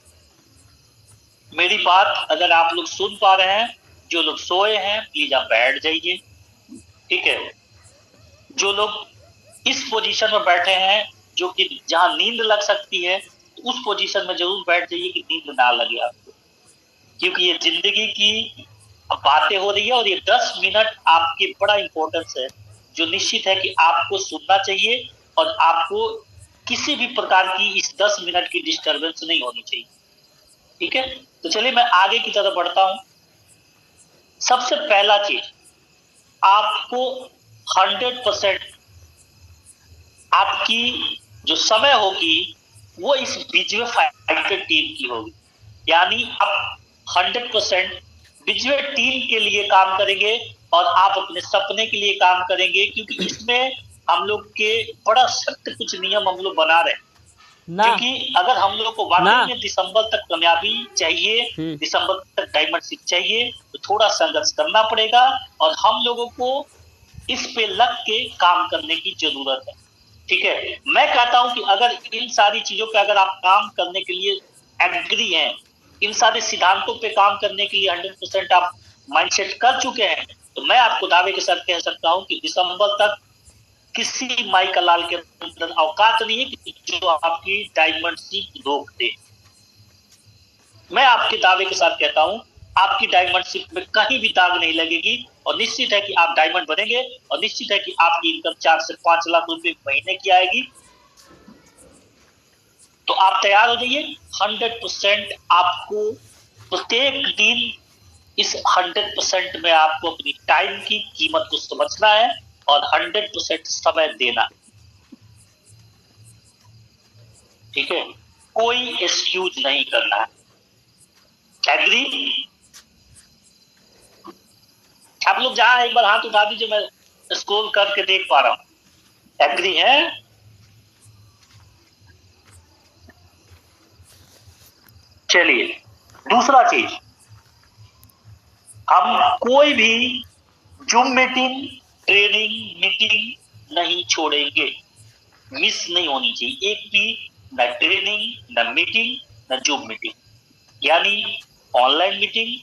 मेरी बात अगर आप लोग सुन पा रहे हैं, जो लोग सोए हैं प्लीज आप बैठ जाइए। ठीक है, जो लोग इस पोजीशन में बैठे हैं जो कि जहां नींद लग सकती है, तो उस पोजीशन में जरूर बैठ जाइए कि नींद ना लगे आपको। क्योंकि ये जिंदगी की बातें हो रही है और ये 10 मिनट आपके बड़ा इंपॉर्टेंस है, जो निश्चित है कि आपको सुनना चाहिए और आपको किसी भी प्रकार की इस 10 मिनट की डिस्टर्बेंस नहीं होनी चाहिए। ठीक है, तो चलिए मैं आगे की तरफ बढ़ता हूं। सबसे पहला चीज, आपको 100% आपकी जो समय होगी वो इस विजुअल फाइटर टीम की होगी। यानी आप 100% विजुअल टीम के लिए काम करेंगे और आप अपने सपने के लिए काम करेंगे। क्योंकि इसमें हम लोग के बड़ा सख्त कुछ नियम हम लोग बना रहे हैं। क्योंकि अगर हम लोग को वाकई में दिसंबर तक कामयाबी चाहिए, दिसंबर तक डायमंड सीप चाहिए, तो थोड़ा संघर्ष करना पड़ेगा और हम लोगों को इस पे लग के काम करने की जरूरत है। ठीक है, मैं कहता हूं कि अगर इन सारी चीजों पे अगर आप काम करने के लिए एग्री हैं, इन सारे सिद्धांतों पे काम करने के लिए 100% आप माइंडसेट कर चुके हैं, तो मैं आपको दावे के साथ कह सकता हूं कि दिसंबर तक किसी माई का लाल के अंदर औकात नहीं है कि जो आपकी डायमंड सीप रोक दे। मैं आपके दावे के साथ कहता हूं आपकी डायमंड सीप में कहीं भी दाग नहीं लगेगी और निश्चित है कि आप डायमंड बनेंगे और निश्चित है कि आपकी इनकम 4 से 5 लाख रुपए महीने की आएगी। तो आप तैयार हो जाइए। 100% आपको प्रत्येक दिन इस 100% में आपको अपनी टाइम की कीमत को समझना है और 100% समय देना। ठीक है, कोई एक्सक्यूज नहीं करना है। एग्री? आप लोग जहां एक बार हाथ उठा दीजिए, मैं स्क्रॉल करके देख पा रहा हूं। एग्री है? चलिए, दूसरा चीज, हम कोई भी जूम मीटिंग, ट्रेनिंग मीटिंग नहीं छोड़ेंगे, मिस नहीं होनी चाहिए एक भी, न ट्रेनिंग, न मीटिंग, न जूम मीटिंग। यानी ऑनलाइन मीटिंग,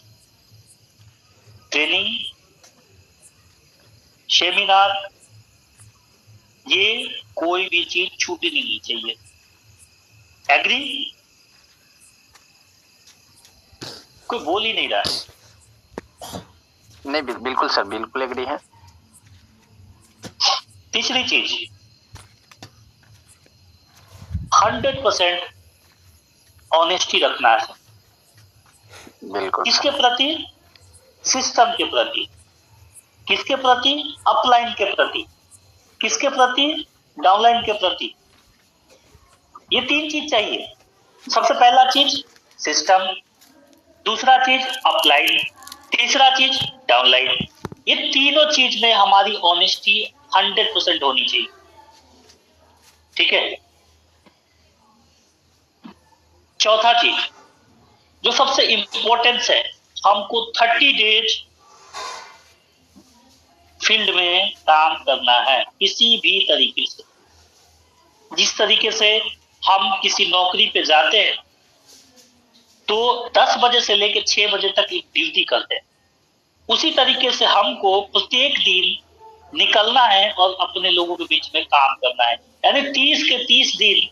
ट्रेनिंग, सेमिनार, ये कोई भी चीज छूटनी नहीं चाहिए। एग्री? कोई बोल ही नहीं रहा है। नहीं, बिल्कुल सर, बिल्कुल एग्री है। तीसरी चीज, 100% ऑनेस्टी रखना है। बिल्कुल। किसके प्रति? सिस्टम के प्रति। किसके प्रति? अपलाइन के प्रति। किसके प्रति? डाउनलाइन के प्रति। ये 3 चीज चाहिए। सबसे पहला चीज सिस्टम, दूसरा चीज अपलाइन, तीसरा चीज डाउनलाइन। ये तीनों चीज में हमारी ऑनेस्टी 100% होनी चाहिए। ठीक है? चौथा चीज जो सबसे इंपॉर्टेंस है, हमको 30 डेज फील्ड में काम करना है, किसी भी तरीके से। जिस तरीके से हम किसी नौकरी पे जाते हैं तो 10 बजे से लेकर 6 बजे तक एक ड्यूटी करते हैं, उसी तरीके से हमको प्रत्येक दिन निकलना है और अपने लोगों के बीच में काम करना है। यानी 30 के 30 दिन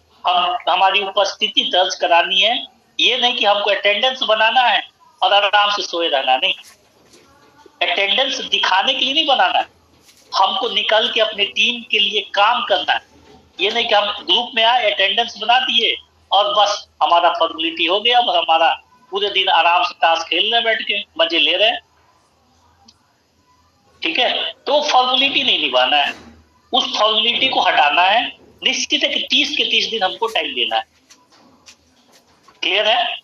हमारी उपस्थिति दर्ज करानी है। ये नहीं कि हमको अटेंडेंस बनाना है और आराम से सोए रहना, नहीं। अटेंडेंस दिखाने के लिए नहीं बनाना है, हमको निकल के अपने टीम के लिए काम करना है। ये नहीं कि हम ग्रुप में आए, अटेंडेंस बना दिए और बस हमारा फॉर्मेलिटी हो गया और हमारा पूरे दिन आराम से ताश खेल रहे, बैठ के मजे ले रहे हैं। ठीक है? तो फॉर्मेलिटी नहीं निभाना है, उस फॉर्मेलिटी को हटाना है। निश्चित है कि 30 के 30 दिन हमको टाइम देना है। क्लियर है?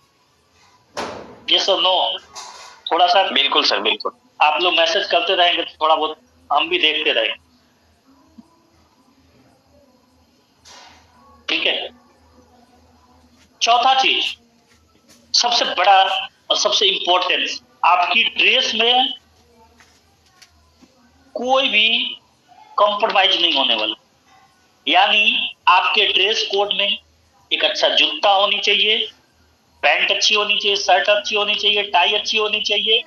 यस और नो? थोड़ा सा बिल्कुल सर, बिल्कुल। आप लोग मैसेज करते रहेंगे तो थोड़ा बहुत हम भी देखते रहेंगे। ठीक है? चौथा चीज, सबसे बड़ा और सबसे इंपॉर्टेंट, आपकी ड्रेस में कोई भी कॉम्प्रोमाइज नहीं होने वाला। यानी आपके ड्रेस कोड में एक अच्छा जूता होनी चाहिए, पैंट अच्छी होनी चाहिए, शर्ट अच्छी होनी चाहिए, टाई अच्छी होनी चाहिए,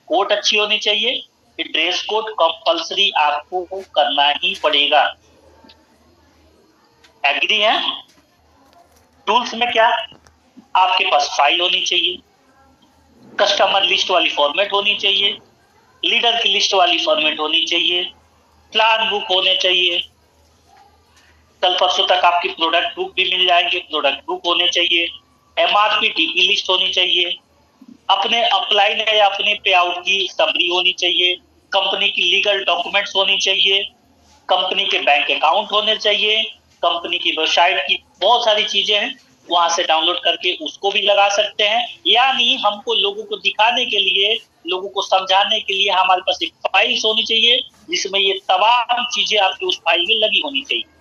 कोट अच्छी होनी चाहिए। ये ड्रेस कोड कंपलसरी आपको करना ही पड़ेगा। एग्री है? टूल्स में क्या? आपके पास फाइल होनी चाहिए, कस्टमर लिस्ट वाली फॉर्मेट होनी चाहिए, लीडर की लिस्ट वाली फॉर्मेट होनी चाहिए, प्लान बुक होने चाहिए। कल परसों तक आपकी प्रोडक्ट बुक भी मिल जाएंगे, प्रोडक्ट बुक होने चाहिए, एमआरपी डीपी लिस्ट होनी चाहिए, अपने अपलाइन या अपने पे आउट की समरी होनी चाहिए, कंपनी की लीगल डॉक्यूमेंट्स होनी चाहिए, कंपनी के बैंक अकाउंट होने चाहिए, कंपनी की वेबसाइट की बहुत सारी चीजें हैं, वहां से डाउनलोड करके उसको भी लगा सकते हैं। यानी हमको लोगों को दिखाने के लिए, लोगों को समझाने के लिए हमारे पास एक फाइल होनी चाहिए जिसमें ये तमाम चीजें आपकी उस फाइल में लगी होनी चाहिए।